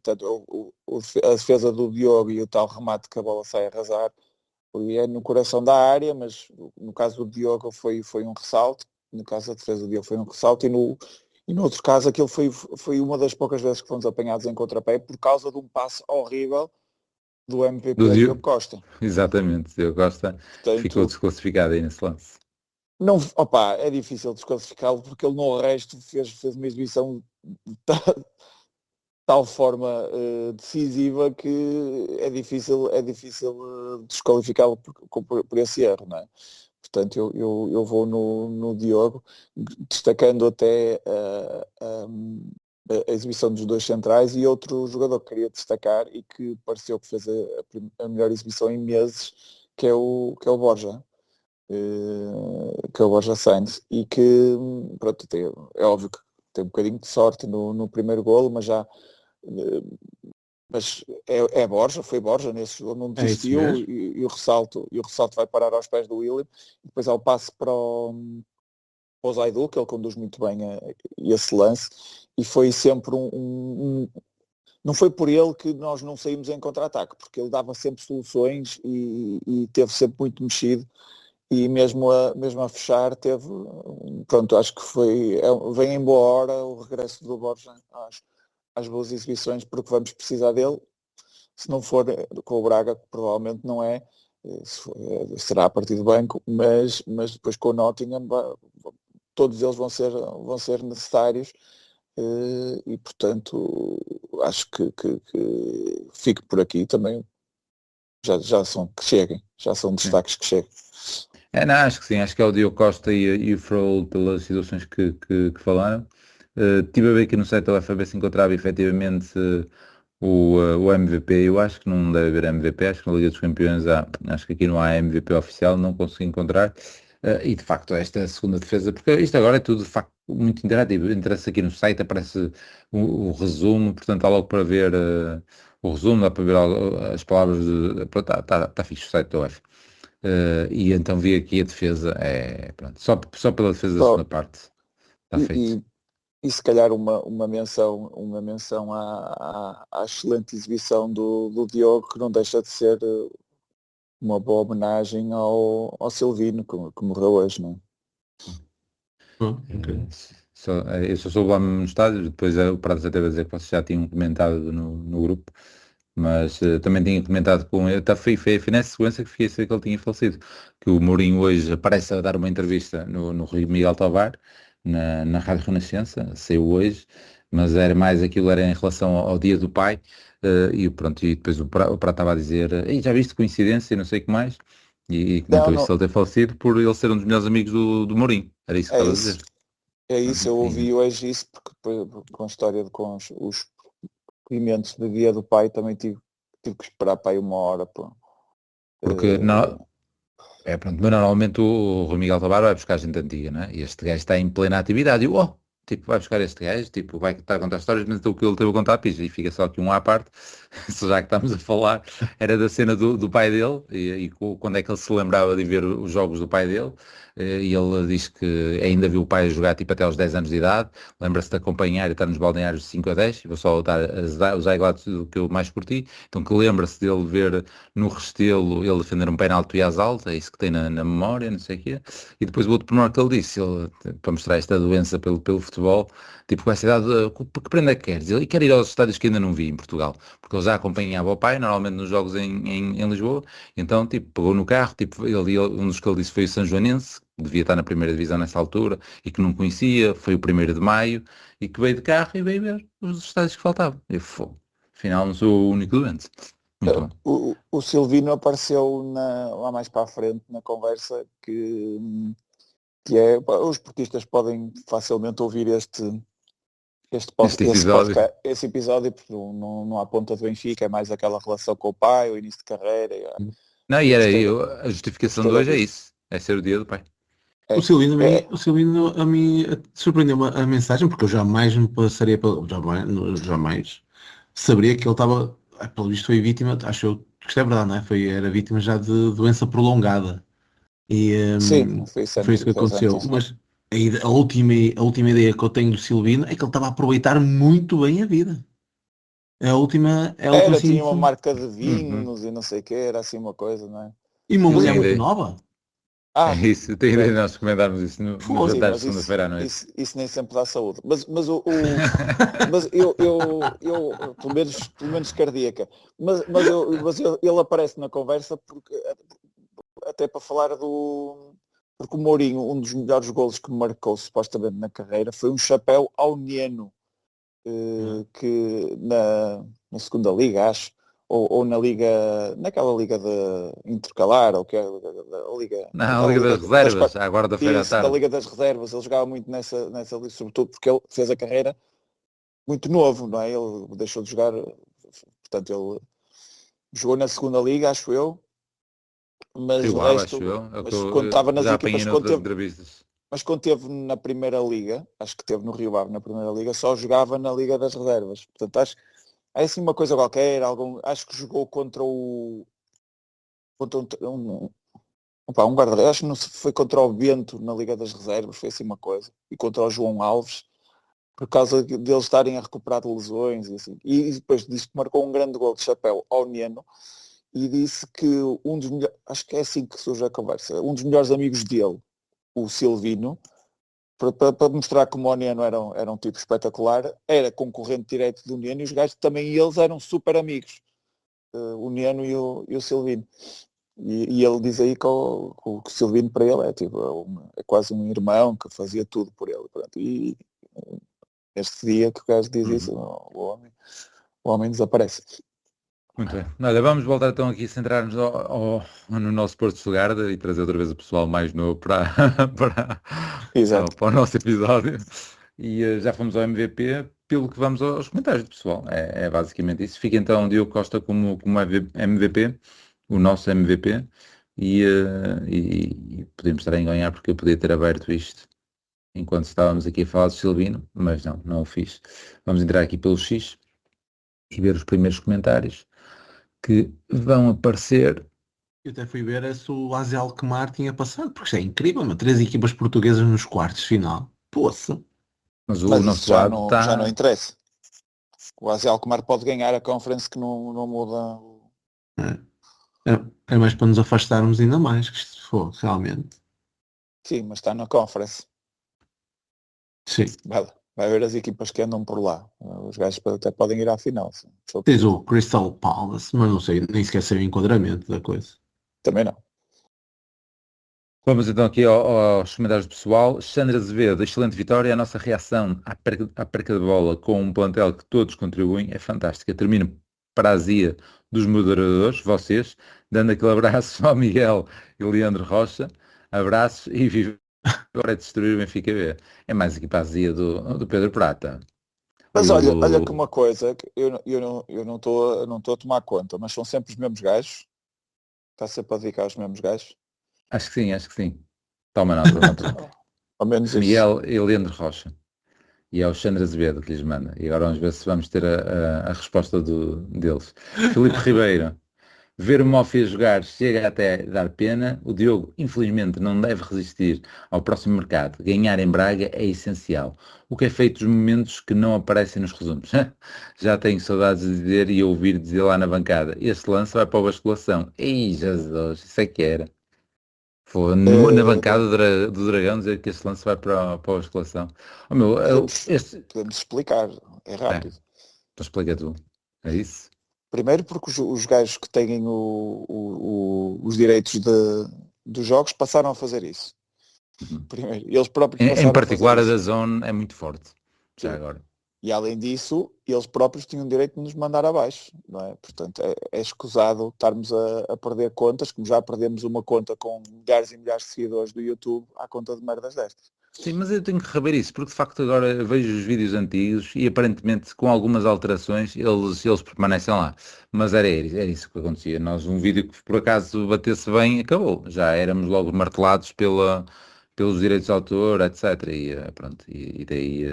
[SPEAKER 4] Portanto, a defesa do Diogo e o tal remate que a bola sai a arrasar, e é no coração da área, mas no caso do Diogo foi um ressalto, no caso da defesa do Diogo foi um ressalto, e no outro caso aquilo foi uma das poucas vezes que fomos apanhados em contrapé por causa de um passe horrível do
[SPEAKER 3] Do
[SPEAKER 4] MVP Diogo
[SPEAKER 3] Diogo,
[SPEAKER 4] Costa.
[SPEAKER 3] exatamente. Diogo Costa ficou
[SPEAKER 4] Portanto,
[SPEAKER 3] desclassificado aí nesse lance.
[SPEAKER 4] não, opa, é difícil desclassificá-lo porque ele no resto fez uma exibição de tal forma decisiva que é difícil desqualificá-lo por esse erro, não é? Portanto, eu vou no Diogo, destacando até a exibição dos dois centrais e outro jogador que queria destacar e que pareceu que fez a melhor exibição em meses, que é o Borja. Que é o Borja Sainz e que pronto, é óbvio que tem um bocadinho de sorte no primeiro golo, mas é Borja, foi Borja nesse jogo, não
[SPEAKER 5] É isso
[SPEAKER 4] desistiu
[SPEAKER 5] mesmo.
[SPEAKER 4] e o ressalto vai parar aos pés do William, e depois há o passe para o Zaidu, que ele conduz muito bem esse lance, e foi sempre não foi por ele que nós não saímos em contra-ataque, porque ele dava sempre soluções e teve sempre muito mexido, e mesmo a fechar teve pronto, acho que vem em boa hora o regresso do Borja às boas exibições, porque vamos precisar dele. Se não for com o Braga, provavelmente não é, será a partir do banco, mas depois com o Nottingham todos eles vão ser necessários, e portanto acho que fico por aqui também. Já são destaques que cheguem.
[SPEAKER 3] Não, acho que sim, acho que é o Diogo Costa e o Frol pelas situações que falaram. Estive a ver aqui no site da UFAB se encontrava efetivamente o MVP. Eu acho que não deve haver MVP, acho que na Liga dos Campeões acho que aqui não há MVP oficial, não consegui encontrar. E de facto esta segunda defesa, porque isto agora é tudo de facto muito interativo, interessa aqui no site, aparece o resumo, portanto há logo para ver o resumo, dá para ver as palavras, está fixe o site da UEFA. E então vi aqui a defesa, pronto, só pela defesa da segunda parte, está feito.
[SPEAKER 4] E se calhar uma menção à excelente exibição do Diogo, que não deixa de ser uma boa homenagem ao Silvino, que morreu hoje, não é?
[SPEAKER 5] Ok.
[SPEAKER 3] Eu só soube lá no estádio, depois o Pratos até vai dizer que vocês já tinham comentado no grupo, mas também tinha comentado com ele, foi nessa sequência que fiquei a saber que ele tinha falecido, que o Mourinho hoje aparece a dar uma entrevista no Rio Miguel Tovar, na Rádio Renascença, saiu hoje, mas era em relação ao Dia do Pai, e pronto, e depois o Prato estava a dizer, "Ei, já viste coincidência, não sei o que mais", e comentou isso, ele ter falecido por ele ser um dos melhores amigos do Mourinho, era isso que estava a dizer.
[SPEAKER 4] É isso, eu ouvi hoje isso, porque com a história com os alimentos do Dia do Pai também tive que esperar para aí uma hora.
[SPEAKER 3] Porque pronto, mas normalmente o Rui Miguel Tavares vai buscar gente antiga, né? E este gajo está em plena atividade. E tipo, vai buscar este gajo, tipo, vai estar a contar histórias, mas o que ele teve a contar pisa. E fica só aqui um à parte, já que estamos a falar, era da cena do pai dele, e quando é que ele se lembrava de ver os jogos do pai dele. E ele diz que ainda viu o pai jogar tipo até aos 10 anos de idade, lembra-se de acompanhar e estar nos balneários de 5 a 10, e vou só dar os highlights do que eu mais curti, então que lembra-se dele ver no Restelo ele defender um penalti às altas, é isso que tem na memória, não sei o quê, e depois o outro pormenor que ele disse, para mostrar esta doença pelo futebol, tipo com essa idade, que prenda que queres? Ele quer ir aos estádios que ainda não vi em Portugal, porque ele já acompanhava o pai, normalmente nos jogos em Lisboa, então tipo, pegou no carro, tipo, um dos que ele disse foi o São Joanense, devia estar na primeira divisão nessa altura e que não conhecia, foi o 1º de maio e que veio de carro e veio ver os estádios que faltavam. Afinal não sou o único doente. Muito bom.
[SPEAKER 4] O Silvino apareceu lá mais para a frente na conversa os portistas podem facilmente ouvir esse episódio, porque não há ponta de Benfica, é mais aquela relação com o pai, o início de carreira.
[SPEAKER 3] Não, e a justificação de hoje é isso, é ser o dia do pai.
[SPEAKER 5] O Silvino a mim surpreendeu-me a mensagem, porque eu jamais me passaria jamais saberia que ele estava, pelo visto foi vítima, acho eu que isto é verdade, não é? Era vítima já de doença prolongada. E
[SPEAKER 4] sim, foi
[SPEAKER 5] isso que aconteceu. Mas a última ideia que eu tenho do Silvino é que ele estava a aproveitar muito bem a vida.
[SPEAKER 4] Tinha uma marca de vinhos e não sei o que, era assim uma coisa, não é?
[SPEAKER 5] E uma mulher muito nova.
[SPEAKER 3] É isso, tenho ideia de nós comentarmos isso no jantar de segunda-feira à noite.
[SPEAKER 4] Isso nem sempre dá saúde. Mas eu pelo menos cardíaca. Mas ele aparece na conversa porque até para falar porque o Mourinho, um dos melhores golos que marcou supostamente na carreira, foi um chapéu ao Neno, que na segunda liga, acho, ou naquela liga de intercalar, ou que é a liga...
[SPEAKER 3] Não, a Liga das Reservas, à quarta-feira à tarde.
[SPEAKER 4] Da Liga das Reservas, ele jogava muito nessa liga, sobretudo porque ele fez a carreira muito novo, não é? Ele deixou de jogar, portanto ele jogou na segunda liga, acho eu, mas o resto, quando estava nas equipas, mas quando teve na primeira liga, acho que teve no Rio Ave na primeira liga, só jogava na Liga das Reservas, portanto é assim uma coisa qualquer, acho que jogou contra um guarda-redes, acho que não foi contra o Bento na Liga das Reservas, foi assim uma coisa, e contra o João Alves, por causa deles estarem a recuperar de lesões e assim. E depois disse que marcou um grande gol de chapéu ao Neno, e disse que um dos melhores, acho que é assim que surge a conversa, um dos melhores amigos dele, o Silvino, para mostrar que o Moniano era um tipo espetacular, era concorrente direto do Niano e os gajos também eles eram super amigos, o Niano e o Silvino. E ele diz aí que o Silvino para ele é quase um irmão que fazia tudo por ele. Pronto. E este dia que o gajo diz isso, o homem desaparece.
[SPEAKER 3] Muito bem. Olha, vamos voltar então aqui a centrar-nos no nosso Porto de Sugarda e trazer outra vez o pessoal mais novo
[SPEAKER 4] Exato.
[SPEAKER 3] para o nosso episódio. E já fomos ao MVP, pelo que vamos aos comentários do pessoal. É basicamente isso. Fica então o Diogo Costa como MVP, o nosso MVP, e podemos estar a ganhar porque eu podia ter aberto isto enquanto estávamos aqui a falar do Silvino, mas não o fiz. Vamos entrar aqui pelo X e ver os primeiros comentários que vão aparecer.
[SPEAKER 5] Eu até fui ver se o AZ Alkmaar tinha passado, porque isto é incrível, mas 3 equipas portuguesas nos quartos de final. Poça!
[SPEAKER 3] Mas
[SPEAKER 4] Mas
[SPEAKER 3] nosso
[SPEAKER 4] isso já
[SPEAKER 3] lado
[SPEAKER 4] não,
[SPEAKER 3] está...
[SPEAKER 4] já não interessa. O AZ Alkmaar pode ganhar a Conference que não muda.
[SPEAKER 5] É mais para nos afastarmos ainda mais, que isto for realmente.
[SPEAKER 4] Sim, mas está na Conference.
[SPEAKER 5] Sim.
[SPEAKER 4] Vai ver as equipas que andam por lá. Os gajos até podem ir à final.
[SPEAKER 5] Tens o Crystal Palace, mas não sei, nem sequer sei o enquadramento da coisa.
[SPEAKER 4] Também não.
[SPEAKER 3] Vamos então aqui aos comentários do pessoal. Sandra Azevedo, excelente vitória. A nossa reação à perca de bola com um plantel que todos contribuem é fantástica. Termino para a azia dos moderadores, vocês, dando aquele abraço ao Miguel e Leandro Rocha. Abraços e viva agora é destruir o Benfica B. É mais aqui para a azia do Pedro Prata.
[SPEAKER 4] Mas olha que uma coisa, que eu não estou a tomar conta, mas são sempre os mesmos gajos. Está sempre a dedicar aos mesmos gajos.
[SPEAKER 3] Acho que sim. Toma nota.
[SPEAKER 4] Ao menos isso.
[SPEAKER 3] Miguel e Leandro Rocha. E é o Sandra Azevedo que lhes manda. E agora vamos ver se vamos ter a resposta deles. Filipe Ribeiro. Ver o Mofia jogar chega até a dar pena. O Diogo, infelizmente, não deve resistir ao próximo mercado. Ganhar em Braga é essencial. O que é feito dos momentos que não aparecem nos resumos. Já tenho saudades de dizer e ouvir dizer lá na bancada. Este lance vai para a basculação. Ei, Jesus, isso é que era. Foi na bancada do Dragão dizer que este lance vai para a basculação. Oh, meu,
[SPEAKER 4] podemos explicar. É rápido.
[SPEAKER 3] Então explica tu. É isso?
[SPEAKER 4] Primeiro porque os gajos que têm os direitos dos jogos passaram a fazer isso. Primeiro, eles próprios passaram
[SPEAKER 3] em particular
[SPEAKER 4] a
[SPEAKER 3] a
[SPEAKER 4] fazer
[SPEAKER 3] da
[SPEAKER 4] isso.
[SPEAKER 3] Zone é muito forte. Já
[SPEAKER 4] Sim.
[SPEAKER 3] agora.
[SPEAKER 4] E além disso, eles próprios tinham o direito de nos mandar abaixo, não é? Portanto, é escusado estarmos a perder contas, como já perdemos uma conta com milhares e milhares de seguidores do YouTube à conta de merdas destas.
[SPEAKER 3] Sim, mas eu tenho que rever isso, porque de facto agora vejo os vídeos antigos e aparentemente com algumas alterações eles permanecem lá. Mas era isso que acontecia. Nós, um vídeo que por acaso batesse bem, acabou. Já éramos logo martelados pelos direitos de autor, etc. E pronto, e daí...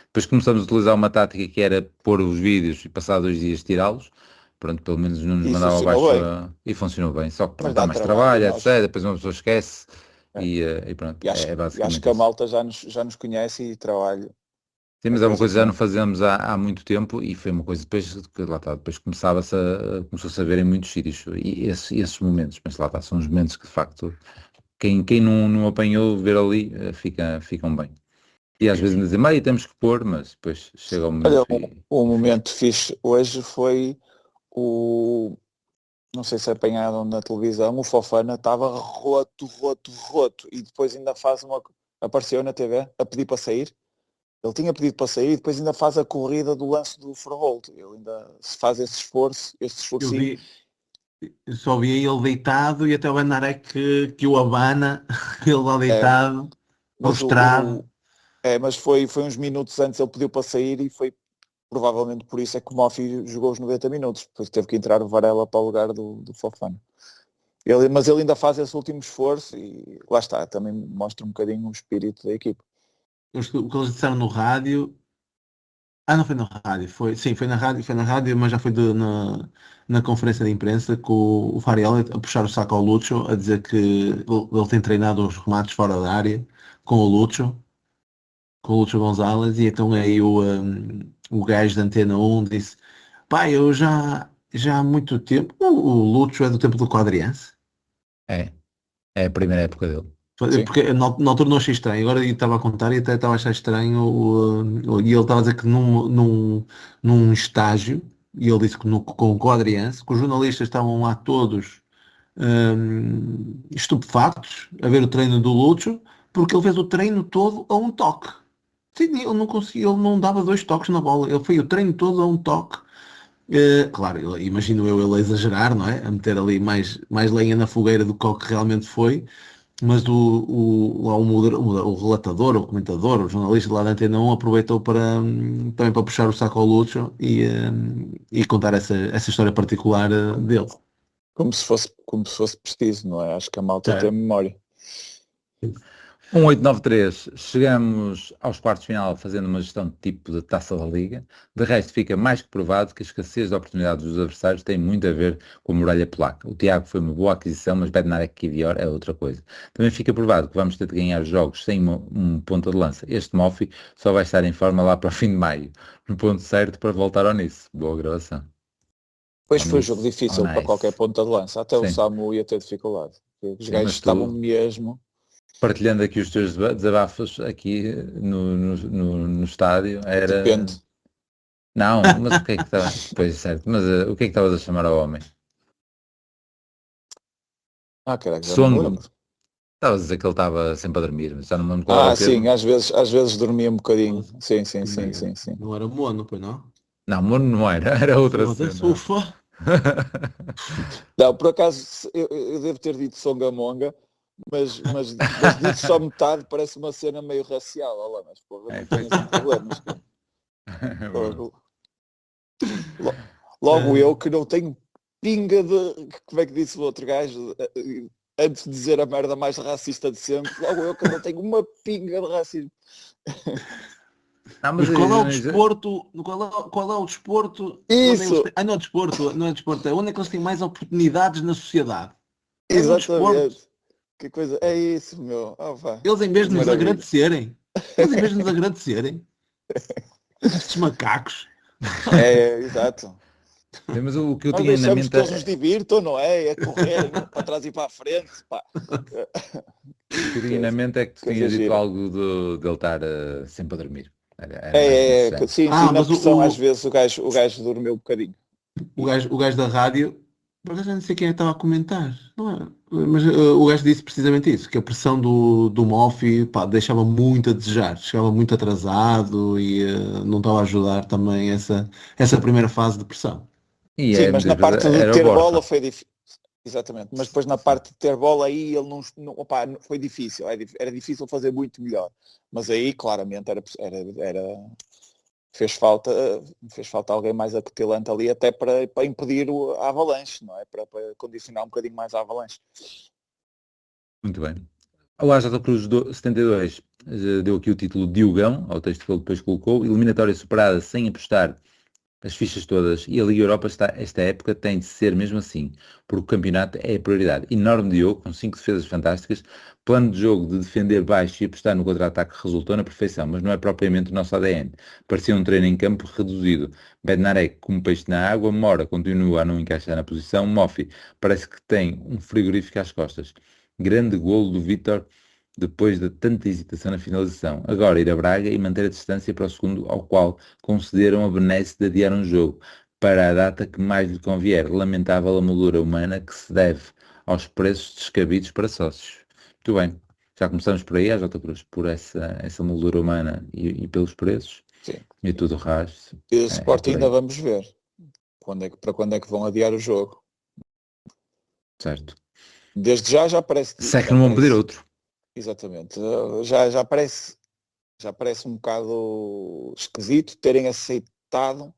[SPEAKER 3] Depois começamos a utilizar uma tática que era pôr os vídeos e passar 2 dias tirá-los. Pronto, pelo menos não nos
[SPEAKER 4] E
[SPEAKER 3] mandava
[SPEAKER 4] funcionou
[SPEAKER 3] abaixo e funcionou bem. Só que pronto, dá
[SPEAKER 4] dá
[SPEAKER 3] mais
[SPEAKER 4] trabalho,
[SPEAKER 3] trabalho,
[SPEAKER 4] nós-
[SPEAKER 3] etc. Depois uma pessoa esquece
[SPEAKER 4] É.
[SPEAKER 3] e pronto, é
[SPEAKER 4] E
[SPEAKER 3] basicamente
[SPEAKER 4] acho que a
[SPEAKER 3] isso.
[SPEAKER 4] malta já nos conhece e trabalha.
[SPEAKER 3] Sim, mas é uma coisa que já não fazemos há muito tempo e foi uma coisa depois que lá está, depois começou-se a ver em muitos sítios e esses momentos, mas lá está, são os momentos que de facto quem não apanhou ver ali ficam bem. E às vezes ainda dizem, meio temos que pôr, mas depois chega o
[SPEAKER 4] Olha,
[SPEAKER 3] momento
[SPEAKER 4] um momento fixe hoje foi não sei se apanharam na televisão, o Fofana estava roto, e depois ainda apareceu na TV a pedir para sair. Ele tinha pedido para sair e depois ainda faz a corrida do lance do Froholt. Ele ainda se faz esse esforço.
[SPEAKER 5] Eu só vi ele deitado e até o Benarek que o abana, ele lá deitado, mostrado.
[SPEAKER 4] Mas foi uns minutos antes, ele pediu para sair e foi provavelmente por isso é que o Moffi jogou os 90 minutos, depois teve que entrar o Varela para o lugar do Fofana. Mas ele ainda faz esse último esforço e lá está, também mostra um bocadinho o espírito da equipe.
[SPEAKER 5] O que eles disseram no rádio. Não foi no rádio, foi na rádio, mas já foi na conferência de imprensa com o Fariel a puxar o saco ao Lucho, a dizer que ele tem treinado os remates fora da área com o Lucho Gonzalez, e então aí o gajo da Antena 1 disse, pá, eu já há muito tempo, o Lucho é do tempo do Quadriense.
[SPEAKER 3] é a primeira época dele.
[SPEAKER 4] Sim.
[SPEAKER 5] Porque na altura não achei estranho, agora eu estava a contar e até estava a achar estranho, e ele estava a dizer que num estágio, e ele disse que com o Quadriense, que os jornalistas estavam lá todos estupefactos a ver o treino do Lúcio, porque ele fez o treino todo a um toque. Sim, ele não conseguia, ele não dava 2 toques na bola, ele fez o treino todo a um toque. Claro, imagino ele a exagerar, não é? A meter ali mais lenha na fogueira do que o que realmente foi, mas lá o relatador, o comentador, o jornalista lá da Antena 1 aproveitou também para puxar o saco ao Lúcio e contar essa história particular dele.
[SPEAKER 4] Como se fosse preciso, não é? Acho que a malta
[SPEAKER 5] É.
[SPEAKER 4] tem memória.
[SPEAKER 3] 1893, chegamos aos quartos de final fazendo uma gestão de tipo de taça da Liga. De resto, fica mais que provado que a escassez de oportunidades dos adversários tem muito a ver com a muralha polaca. O Tiago foi uma boa aquisição, mas Bednarek e Kivior é outra coisa. Também fica provado que vamos ter de ganhar jogos sem um ponta de lança. Este Moffi só vai estar em forma lá para o fim de maio, no ponto certo para voltar ao Nice. Boa gravação.
[SPEAKER 4] Pois foi um jogo difícil para
[SPEAKER 3] nice.
[SPEAKER 4] qualquer ponta de lança. Até o
[SPEAKER 3] Sim.
[SPEAKER 4] Samu ia ter dificuldade. Os
[SPEAKER 3] Sim,
[SPEAKER 4] gajos
[SPEAKER 3] mas
[SPEAKER 4] estavam
[SPEAKER 3] tu-
[SPEAKER 4] mesmo...
[SPEAKER 3] Partilhando aqui os teus desabafos aqui no estádio, era...
[SPEAKER 4] Depende.
[SPEAKER 3] Não, mas o que é que estava... Pois, certo, mas o que é que estavas a chamar ao homem?
[SPEAKER 4] Caraca, já não
[SPEAKER 3] Sono.
[SPEAKER 4] me lembro.
[SPEAKER 3] Estavas a dizer que ele estava sempre a dormir, mas já não me lembro qual era o
[SPEAKER 4] Sim,
[SPEAKER 3] termo.
[SPEAKER 4] às vezes dormia um bocadinho. Sim.
[SPEAKER 5] Não era mono, pois não?
[SPEAKER 3] Não, mono não era outra
[SPEAKER 5] Não, até
[SPEAKER 3] cena.
[SPEAKER 5] sufa.
[SPEAKER 4] Não, por acaso eu devo ter dito Songamonga, mas dito só metade parece uma cena meio racial. Olha lá, mas porra, não tenho assim problemas. Logo eu que não tenho pinga de... Como é que disse o outro gajo? Antes de dizer a merda mais racista de sempre, logo eu que não tenho uma pinga de racismo.
[SPEAKER 3] Não,
[SPEAKER 5] Mas qual é o desporto? Qual é o desporto?
[SPEAKER 4] Isso!
[SPEAKER 5] Não é desporto, não é desporto. É onde é que eles têm mais oportunidades na sociedade? É no desporto.
[SPEAKER 4] Exatamente. Que coisa. É isso, meu. Vá.
[SPEAKER 5] Eles em vez de nos
[SPEAKER 4] Maravilha.
[SPEAKER 5] agradecerem, estes macacos.
[SPEAKER 4] Exato.
[SPEAKER 3] Sim, mas o que eu
[SPEAKER 4] Nós
[SPEAKER 3] tinha na
[SPEAKER 4] deixamos
[SPEAKER 3] mente...
[SPEAKER 4] que eles nos divirtam, não é? É correr para trás e para a frente. Pá.
[SPEAKER 3] O que eu tinha na mente é que tu
[SPEAKER 4] Coisa
[SPEAKER 3] tinhas dito
[SPEAKER 4] gira.
[SPEAKER 3] algo de ele estar sempre a dormir. Era mais nesse
[SPEAKER 4] Sim,
[SPEAKER 5] Ah,
[SPEAKER 4] na
[SPEAKER 5] mas
[SPEAKER 4] pressão às vezes o gajo dormiu um bocadinho.
[SPEAKER 5] O gajo da rádio, por acaso já não sei quem é que estava a comentar, não é? Mas o gajo disse precisamente isso, que a pressão do Moffi, pá, deixava muito a desejar, chegava muito atrasado e não estava a ajudar também essa primeira fase de pressão.
[SPEAKER 3] E
[SPEAKER 4] Sim, mas na
[SPEAKER 3] muitas
[SPEAKER 4] parte
[SPEAKER 3] vezes
[SPEAKER 4] de
[SPEAKER 3] era o
[SPEAKER 4] ter
[SPEAKER 3] Borja.
[SPEAKER 4] bola foi difícil. Exatamente, mas depois na parte de ter bola aí ele não foi difícil, era difícil fazer muito melhor, mas aí claramente fez falta alguém mais acutilante ali até para impedir a avalanche, não é? Para condicionar um bocadinho mais a avalanche.
[SPEAKER 3] Muito bem. O AJ Cruz 72 deu aqui o título de Diogão, ao texto que ele depois colocou, eliminatória superada sem apostar as fichas todas, e a Liga Europa esta época tem de ser mesmo assim, porque o campeonato é a prioridade. Enorme Diogo, com 5 defesas fantásticas, plano de jogo de defender baixo e apostar no contra-ataque resultou na perfeição, mas não é propriamente o nosso ADN. Parecia um treino em campo reduzido. Bednarek como peixe na água, Mora continua a não encaixar na posição, Moffi parece que tem um frigorífico às costas. Grande golo do Vítor depois de tanta hesitação na finalização. Agora ir a Braga e manter a distância para o segundo, ao qual concederam a benesse de adiar um jogo para a data que mais lhe convier. Lamentável a moldura humana que se deve aos preços descabidos para sócios. Muito bem, já começamos por aí, a J. Cruz, por essa moldura humana e pelos preços.
[SPEAKER 4] Sim.
[SPEAKER 3] E tudo o resto.
[SPEAKER 4] E o Sporting
[SPEAKER 3] por aí.
[SPEAKER 4] ainda vamos ver para quando é que vão adiar o jogo.
[SPEAKER 3] Certo.
[SPEAKER 4] Desde já parece
[SPEAKER 3] Se é que não vão pedir outro.
[SPEAKER 4] Exatamente. Já parece um bocado esquisito terem aceitado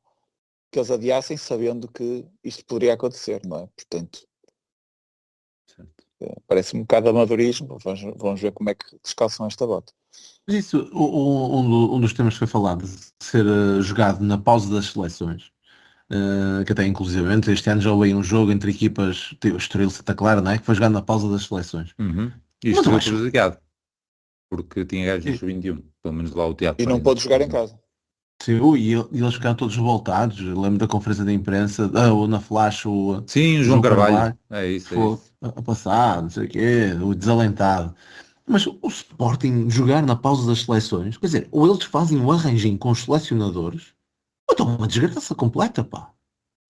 [SPEAKER 4] que eles adiassem sabendo que isto poderia acontecer, não é? Portanto,
[SPEAKER 3] Certo.
[SPEAKER 4] parece um bocado amadorismo. Vamos ver como é que descalçam esta bota.
[SPEAKER 5] Mas isso, um dos temas que foi falado, de ser jogado na pausa das seleções, que até inclusivamente este ano já houve um jogo entre equipas, tipo Estoril e Santa Clara, não é? Que foi jogado na pausa das seleções.
[SPEAKER 3] Isto
[SPEAKER 5] Mas eu
[SPEAKER 3] foi
[SPEAKER 5] acho-
[SPEAKER 3] prejudicado. Porque tinha gajos no sub-21. Pelo menos lá o teatro.
[SPEAKER 4] E não pode jogar em casa.
[SPEAKER 5] Sim, e eles ficaram todos revoltados. Eu lembro da conferência de imprensa, ou na Flash,
[SPEAKER 3] Sim, o João Carvalho. É isso.
[SPEAKER 5] a passar, não sei o quê, o desalentado. Mas o Sporting jogar na pausa das seleções, quer dizer, ou eles fazem um arranjinho com os selecionadores, ou estão uma desgraça completa, pá.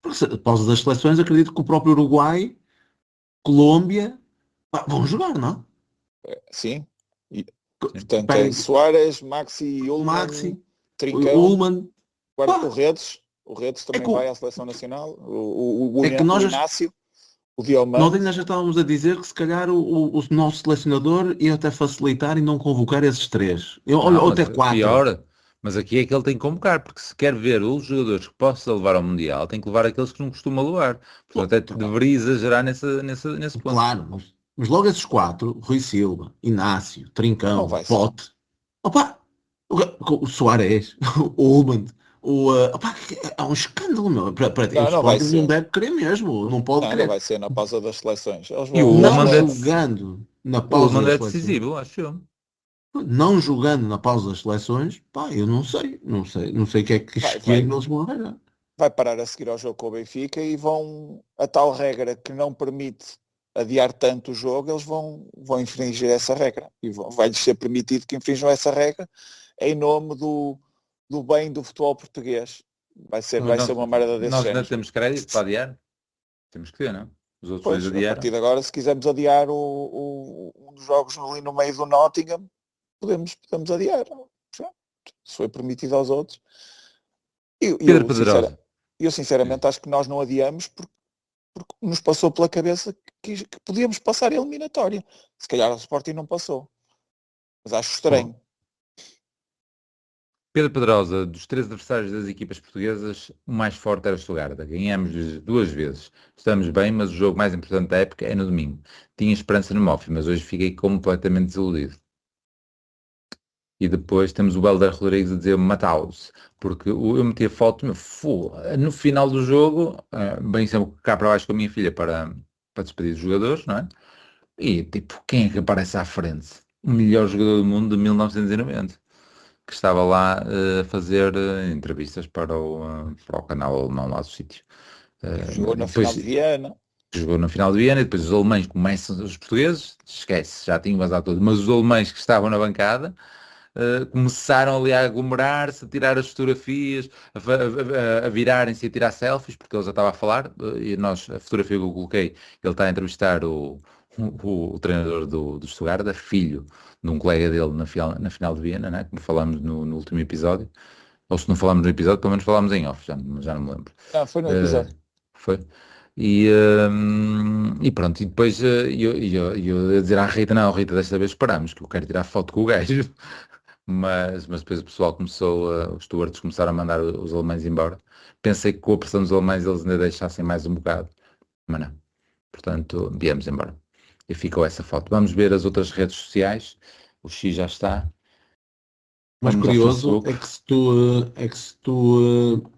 [SPEAKER 5] Porque a pausa das seleções, acredito que o próprio Uruguai, Colômbia, pá, vão jogar, não?
[SPEAKER 4] Sim. E,
[SPEAKER 3] Sim.
[SPEAKER 4] portanto, é Soares, Maxi, Ullmann,
[SPEAKER 5] Maxi,
[SPEAKER 4] Trincão,
[SPEAKER 5] Ullmann,
[SPEAKER 4] agora
[SPEAKER 5] pá,
[SPEAKER 4] o Redes
[SPEAKER 5] é
[SPEAKER 4] também
[SPEAKER 5] que,
[SPEAKER 4] vai à seleção nacional, o,
[SPEAKER 5] é que
[SPEAKER 4] o
[SPEAKER 5] nós,
[SPEAKER 4] Inácio, o
[SPEAKER 5] nós
[SPEAKER 4] Diomande.
[SPEAKER 5] ainda já estávamos a dizer que se calhar o nosso selecionador ia até facilitar e não convocar esses três.
[SPEAKER 3] Não,
[SPEAKER 5] Ou
[SPEAKER 3] mas
[SPEAKER 5] até quatro.
[SPEAKER 3] pior. Mas aqui é que ele tem que convocar, porque se quer ver os jogadores que possa levar ao Mundial, tem que levar aqueles que não costuma levar. Portanto, até tu deveria exagerar nesse ponto.
[SPEAKER 5] Claro, mas logo esses quatro, Rui Silva, Inácio,
[SPEAKER 4] Não
[SPEAKER 5] Trincão,
[SPEAKER 4] vai ser.
[SPEAKER 5] Pote, opa, o Soares, o Ullmann, opa, é um escândalo, meu. O
[SPEAKER 4] Não, não vai
[SPEAKER 5] Sporting não
[SPEAKER 4] ser.
[SPEAKER 5] deve querer mesmo, não pode
[SPEAKER 4] Não, não
[SPEAKER 5] querer.
[SPEAKER 4] vai ser na pausa das seleções. Eles
[SPEAKER 3] E o
[SPEAKER 4] vão, eles
[SPEAKER 5] Não
[SPEAKER 3] Ullmann é,
[SPEAKER 4] vão.
[SPEAKER 5] jogando na
[SPEAKER 3] o
[SPEAKER 5] pausa
[SPEAKER 3] Ullmann
[SPEAKER 5] das
[SPEAKER 3] é
[SPEAKER 5] seleções,
[SPEAKER 3] decisivo, acho eu.
[SPEAKER 5] não jogando na pausa das seleções, pá, eu não sei o que é que
[SPEAKER 4] Vai,
[SPEAKER 5] esquema
[SPEAKER 4] vai,
[SPEAKER 5] eles vão arranjar.
[SPEAKER 4] vai parar a seguir ao jogo com o Benfica e vão, a tal regra que não permite adiar tanto o jogo, eles vão infringir essa regra. E vai-lhes ser permitido que infrinjam essa regra em nome do bem do futebol português.
[SPEAKER 3] Mas
[SPEAKER 4] Vai ser uma merda desse
[SPEAKER 3] nós ainda
[SPEAKER 4] género.
[SPEAKER 3] temos crédito para adiar? Temos que ter, não? Os outros dois
[SPEAKER 4] Pois, a
[SPEAKER 3] adiaram.
[SPEAKER 4] partir de agora, se quisermos adiar um dos jogos ali no meio do Nottingham, podemos adiar. Se foi permitido aos outros. Eu,
[SPEAKER 3] Pedro
[SPEAKER 4] eu, sincera,
[SPEAKER 3] Pedrosa.
[SPEAKER 4] eu sinceramente acho que nós não adiamos porque nos passou pela cabeça que podíamos passar a eliminatória. Se calhar o Sporting não passou. Mas acho estranho.
[SPEAKER 3] Pedro Pedrosa, dos três adversários das equipas portuguesas, o mais forte era o Stuttgart. Ganhamos-lhes 2 vezes. Estamos bem, mas o jogo mais importante da época é no domingo. Tinha esperança no Mofi, mas hoje fiquei completamente desiludido. E depois temos o Helder Rodrigues a dizer Mataus, porque eu meti a foto no final do jogo, bem sempre cá para baixo com a minha filha para despedir os jogadores, não é? E tipo, quem é que aparece à frente? O melhor jogador do mundo de 1990, que estava lá a fazer entrevistas para o canal alemão lá do sítio.
[SPEAKER 4] Jogou na final
[SPEAKER 3] Depois
[SPEAKER 4] de Viena.
[SPEAKER 3] jogou na final de Viena e depois os alemães começam, os portugueses, esquece, já tinham vazado tudo, mas os alemães que estavam na bancada começaram ali a aglomerar-se, a tirar as fotografias, a virarem-se e a tirar selfies, porque ele já estava a falar, e nós, a fotografia que eu coloquei, ele está a entrevistar o treinador do Stuttgart, filho de um colega dele na final de Viena, né, como falámos no último episódio, ou se não falámos no episódio, pelo menos falámos em off, já não me lembro.
[SPEAKER 4] Não, foi no episódio.
[SPEAKER 3] Foi. E pronto, e depois eu ia dizer à Rita, não, Rita, desta vez paramos, que eu quero tirar foto com o gajo. Mas depois o pessoal começou, os stewards começaram a mandar os alemães embora. Pensei que com a pressão dos alemães eles ainda deixassem mais um bocado, mas não. Portanto, viemos embora. E ficou essa foto. Vamos ver as outras redes sociais. O X já está.
[SPEAKER 5] Mas
[SPEAKER 3] Vamos ao
[SPEAKER 5] curioso
[SPEAKER 3] Facebook.
[SPEAKER 5] é que se tu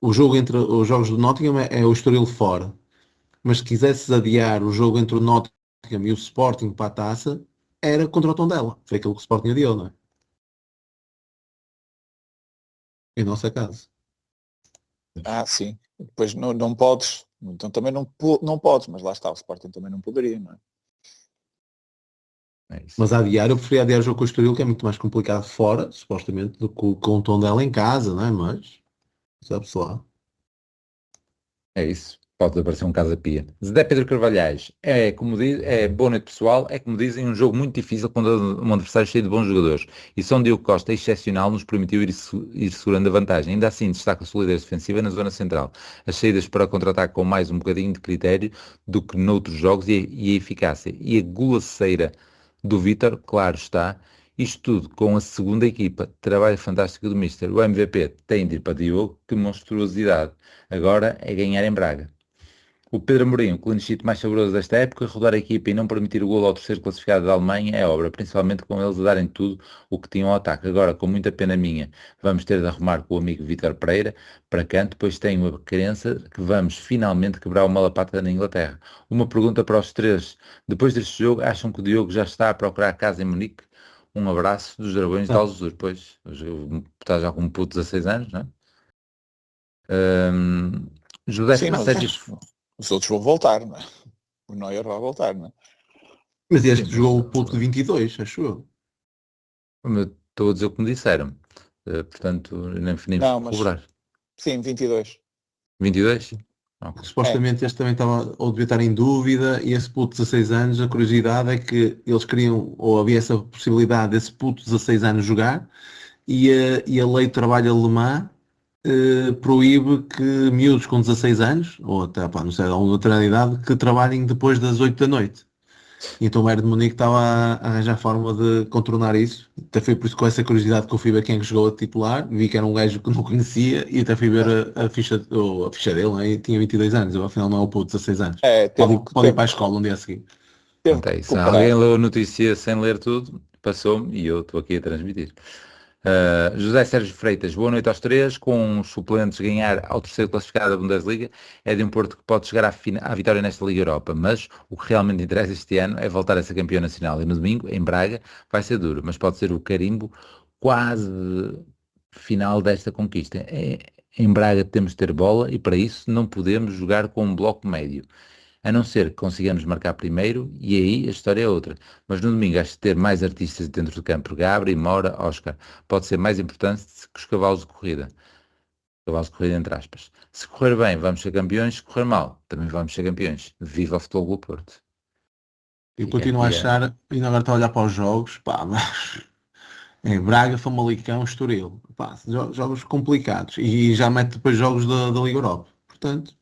[SPEAKER 5] o jogo entre os jogos do Nottingham é o Estoril fora. Mas se quisesses adiar o jogo entre o Nottingham e o Sporting para a taça, era contra o Tondela. Foi aquilo que o Sporting adiou, não é? Em nossa casa.
[SPEAKER 4] Ah, sim. Depois não podes. Então também não podes, mas lá está, o Sporting também não poderia, não é?
[SPEAKER 3] É isso.
[SPEAKER 5] Mas adiar, eu preferia adiar o jogo com o Estoril, que é muito mais complicado fora, supostamente, do que com o Tondela em casa, não é? Mas, sabe-se lá.
[SPEAKER 3] É isso. Pode aparecer um casa-pia. Zé Pedro Carvalhais, como diz, boa noite pessoal, é como dizem, um jogo muito difícil contra um adversário cheio de bons jogadores. E São Diogo Costa, excepcional, nos permitiu ir segurando a vantagem. Ainda assim, destaca a solidez defensiva na zona central. As saídas para contra-ataque com mais um bocadinho de critério do que noutros jogos e a eficácia. E a golaceira do Vítor, claro está. Isto tudo com a segunda equipa. Trabalho fantástico do Mister. O MVP tem de ir para Diogo, que monstruosidade. Agora é ganhar em Braga. O Pedro Amorim, o clean sheet mais saboroso desta época, rodar a equipa e não permitir o golo ao terceiro classificado da Alemanha é obra, principalmente com eles a darem tudo o que tinham ao ataque. Agora, com muita pena minha, vamos ter de arrumar com o amigo Vítor Pereira para canto, pois tenho a crença que vamos finalmente quebrar uma lapata na Inglaterra. Uma pergunta para os três. Depois deste jogo, acham que o Diogo já está a procurar casa em Munique? Um abraço dos Dragões de Algesur. Pois, está já com um puto de 16 anos, não é? José
[SPEAKER 4] Sim, mas
[SPEAKER 3] Facete.
[SPEAKER 4] os outros vão voltar, não é? O Neuer vai voltar, não é?
[SPEAKER 5] Mas este
[SPEAKER 3] Sim,
[SPEAKER 5] jogou
[SPEAKER 3] mas,
[SPEAKER 5] o puto de 22, acho eu.
[SPEAKER 3] estou a dizer o que me disseram. Portanto, nem fui
[SPEAKER 4] Não, mas
[SPEAKER 3] corroborar.
[SPEAKER 4] sim, 22.
[SPEAKER 3] 22? Ok.
[SPEAKER 4] É,
[SPEAKER 5] Supostamente este também estava, ou devia estar em dúvida, e esse puto de 16 anos, a curiosidade é que eles queriam, ou havia essa possibilidade desse puto de 16 anos jogar, e a lei de trabalho alemã proíbe que miúdos com 16 anos, ou até, pá, não sei, alguma outra idade, que trabalhem depois das 8 da noite. Então o Bayern de Munique estava a arranjar forma de contornar isso. Até foi por isso com essa curiosidade que eu fui ver quem é que jogou a titular. Vi que era um gajo que não conhecia e até fui ver a ficha dele, né? E tinha 22 anos. Eu, afinal não é o puto, 16 anos.
[SPEAKER 4] teve,
[SPEAKER 5] Pode ir
[SPEAKER 4] teve,
[SPEAKER 5] para a escola um dia a seguir.
[SPEAKER 4] teve
[SPEAKER 3] Pronto,
[SPEAKER 4] que
[SPEAKER 3] é isso.
[SPEAKER 4] recuperar.
[SPEAKER 3] Alguém leu a notícia sem ler tudo, passou-me e eu estou aqui a transmitir. José Sérgio Freitas, boa noite aos três. Com os suplentes ganhar ao terceiro classificado da Bundesliga, é de um Porto que pode chegar à vitória nesta Liga Europa, mas o que realmente interessa este ano é voltar a ser campeão nacional. E no domingo, em Braga, vai ser duro, mas pode ser o carimbo quase final desta conquista. Em Braga temos de ter bola e para isso não podemos jogar com um bloco médio. A não ser que consigamos marcar primeiro, e aí a história é outra. Mas no domingo acho que ter mais artistas dentro do campo, Gabri, Mora, Oscar, pode ser mais importante que os cavalos de corrida. Cavalos de corrida entre aspas. Se correr bem, vamos ser campeões. Se correr mal, também vamos ser campeões. Viva o Futebol Clube Porto.
[SPEAKER 5] Eu
[SPEAKER 3] Fica
[SPEAKER 5] continuo a
[SPEAKER 3] aqui
[SPEAKER 5] achar, ainda agora estou a olhar para os jogos, pá, mas em Braga, Famalicão, Estoril. Pá, jogos complicados. E já mete depois jogos da Liga Europa. Portanto,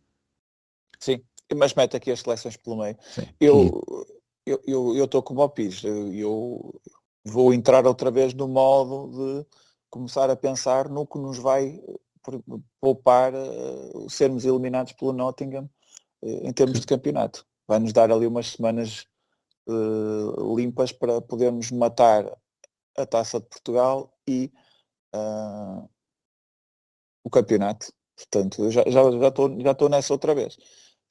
[SPEAKER 4] Sim, mas mete aqui as seleções pelo meio.
[SPEAKER 3] sim.
[SPEAKER 4] Eu estou como o Pires. Eu vou entrar outra vez no modo de começar a pensar no que nos vai poupar sermos eliminados pelo Nottingham em termos de campeonato. Vai-nos dar ali umas semanas limpas para podermos matar a Taça de Portugal e o campeonato. Portanto, eu já estou nessa outra vez.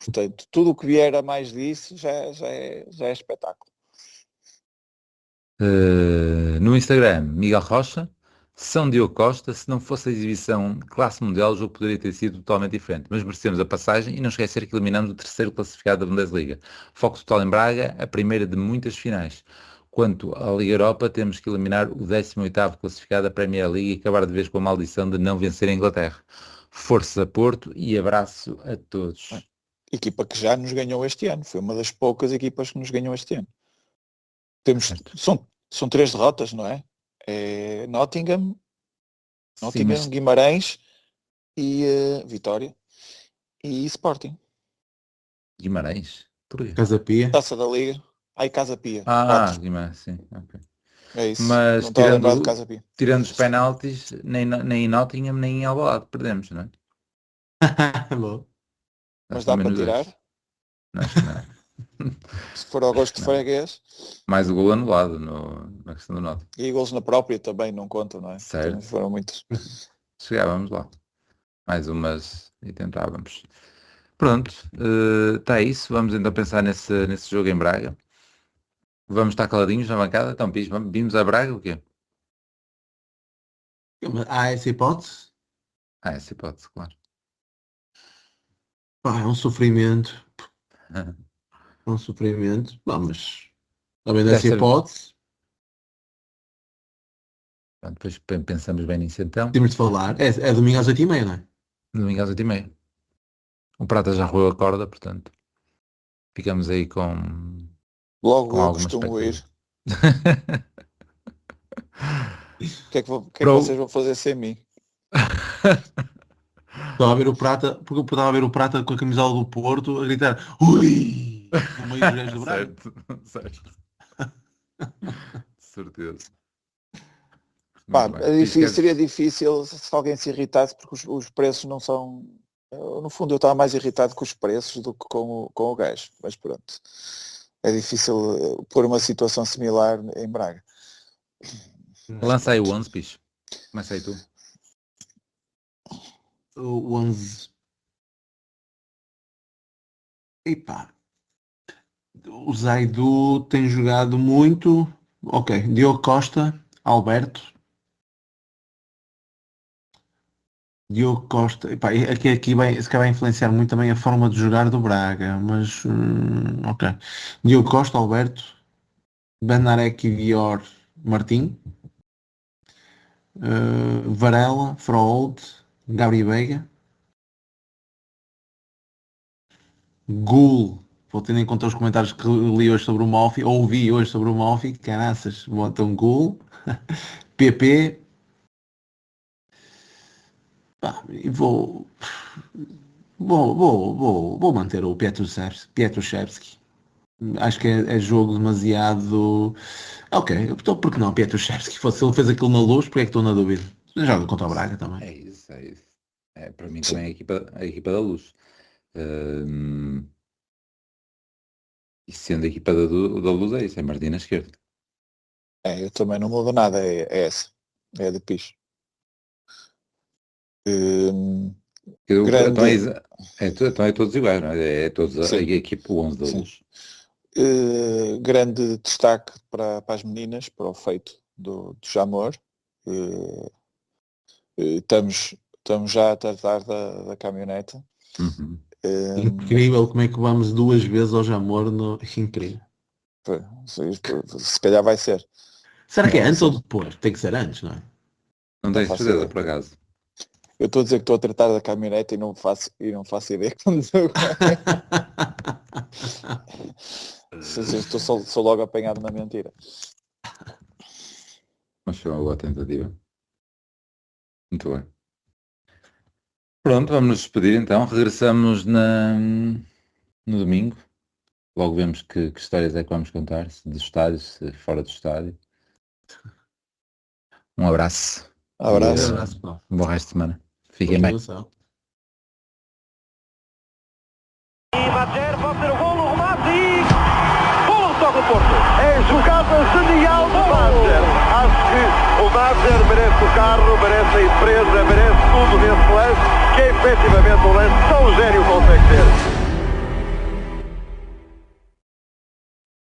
[SPEAKER 4] Portanto, tudo o que vier a mais disso já é espetáculo.
[SPEAKER 3] No Instagram, Miguel Rocha, São Diogo Costa, se não fosse a exibição classe mundial, o jogo poderia ter sido totalmente diferente, mas merecemos a passagem e não esquecer que eliminamos o terceiro classificado da Bundesliga. Foco total em Braga, a primeira de muitas finais. Quanto à Liga Europa, temos que eliminar o 18º classificado da Premier League e acabar de vez com a maldição de não vencer a Inglaterra. Força Porto e abraço a todos.
[SPEAKER 4] Equipa que já nos ganhou este ano. Foi uma das poucas equipas que nos ganhou este ano. São 3 derrotas, não é? É Nottingham,
[SPEAKER 3] Sim, mas
[SPEAKER 4] Guimarães e Vitória e Sporting.
[SPEAKER 3] Guimarães? Porquê?
[SPEAKER 5] Casa Pia.
[SPEAKER 4] Taça da Liga. Aí Casa Pia.
[SPEAKER 3] Ah,
[SPEAKER 4] 4.
[SPEAKER 3] Guimarães, sim, ok.
[SPEAKER 4] É isso.
[SPEAKER 3] Mas
[SPEAKER 4] Não estava a lembrar de Casa Pia.
[SPEAKER 3] tirando os penaltis, nem em Nottingham, nem em Alvalade perdemos, não é?
[SPEAKER 5] Bom.
[SPEAKER 4] Mas
[SPEAKER 3] Nós
[SPEAKER 4] dá
[SPEAKER 3] pelo
[SPEAKER 4] para
[SPEAKER 3] menos
[SPEAKER 4] tirar.
[SPEAKER 3] dois. Não, acho que não.
[SPEAKER 4] Se for ao gosto de
[SPEAKER 3] Não.
[SPEAKER 4] freguês.
[SPEAKER 3] Mais o gol anulado na questão do Nottingham.
[SPEAKER 4] E golos na própria também não contam, não é?
[SPEAKER 3] Certo.
[SPEAKER 4] Também foram muitos.
[SPEAKER 3] Chegávamos lá. Mais umas e tentávamos. Pronto, está isso. Vamos então pensar nesse jogo em Braga. Vamos estar caladinhos na bancada. Então, vimos a Braga o quê?
[SPEAKER 5] Há essa hipótese?
[SPEAKER 3] Essa hipótese, claro.
[SPEAKER 5] Pá, é um sofrimento. É um sofrimento. Bom, mas também dessa
[SPEAKER 3] Desta-
[SPEAKER 5] hipótese,
[SPEAKER 3] Pronto, depois pensamos bem nisso então.
[SPEAKER 5] temos de falar. É domingo às 8h30, não é?
[SPEAKER 3] Domingo às 8h30. O Prata já roeu a corda, portanto. Ficamos aí com
[SPEAKER 4] Logo eu
[SPEAKER 3] alguma
[SPEAKER 4] costumo ir.
[SPEAKER 3] expectativa.
[SPEAKER 4] O que é que vocês vão fazer sem mim?
[SPEAKER 5] Estava a ver o Prata, porque eu estava a ver o Prata com a camisola do Porto a gritar ui! No meio dos gajos do Braga.
[SPEAKER 3] certo. Certeza.
[SPEAKER 4] Pá,
[SPEAKER 3] Muito bem.
[SPEAKER 4] seria difícil se alguém se irritasse porque os preços não são... No fundo eu estava mais irritado com os preços do que com o gajo. Mas pronto. É difícil pôr uma situação similar em Braga.
[SPEAKER 3] Lança aí o 11, bicho. Começa aí tu.
[SPEAKER 5] O 11. Epá. O Zaidu tem jogado muito. Ok. Diogo Costa, Alberto. Diogo Costa. Epá, aqui vai, se calhar vai influenciar muito também a forma de jogar do Braga. Mas ok. Diogo Costa, Alberto. Benarek e Dior Martim, Varela, Froholt, Gabri Veiga, Gul, vou tendo em conta os comentários que li hoje sobre o Malfi, ou ouvi hoje sobre o Malfi, caraças, botam Gul, PP, e vou manter o Pietruszewski. Acho que é jogo demasiado... Ok, então por que não Pietruszewski? Se ele fez aquilo na Luz, porque é que estou na dúvida? Joga contra o Braga também.
[SPEAKER 3] É isso. Para mim também a equipa da Luz. E sendo a equipa da Luz é isso, é Martim na esquerda.
[SPEAKER 4] Eu também não mudo nada, é essa. É de picho.
[SPEAKER 3] Então é todos iguais, não é? É todos a equipa, o 11 da Luz.
[SPEAKER 4] Grande destaque para as meninas, para o feito do Jamor. Estamos já a tratar da caminhonete.
[SPEAKER 3] Uhum.
[SPEAKER 5] Incrível como é que vamos 2 vezes ao Jamor no... Incrível.
[SPEAKER 4] Se calhar vai ser.
[SPEAKER 5] Será que é antes ou depois? Tem que ser antes, não é?
[SPEAKER 3] Não tenho certeza, por acaso.
[SPEAKER 4] Eu estou a dizer que estou a tratar da caminhonete e não faço ideia quando sou logo apanhado na mentira.
[SPEAKER 3] Mas foi uma boa tentativa. Muito bem. Pronto, vamos nos despedir então. Regressamos no domingo. Logo vemos que histórias é que vamos contar, se dos estádios, se fora do estádio. Um abraço.
[SPEAKER 4] Abraço.
[SPEAKER 3] Um bom resto de semana. Fiquem bem.
[SPEAKER 2] E Madjer pode ter o golo, o remate e... Golo toca o Porto. É jogada genial do Madjer. Acho que o Madjer merece o carro, merece a empresa, merece tudo nesse lance, que é efetivamente um lance tão gênio consegue ter.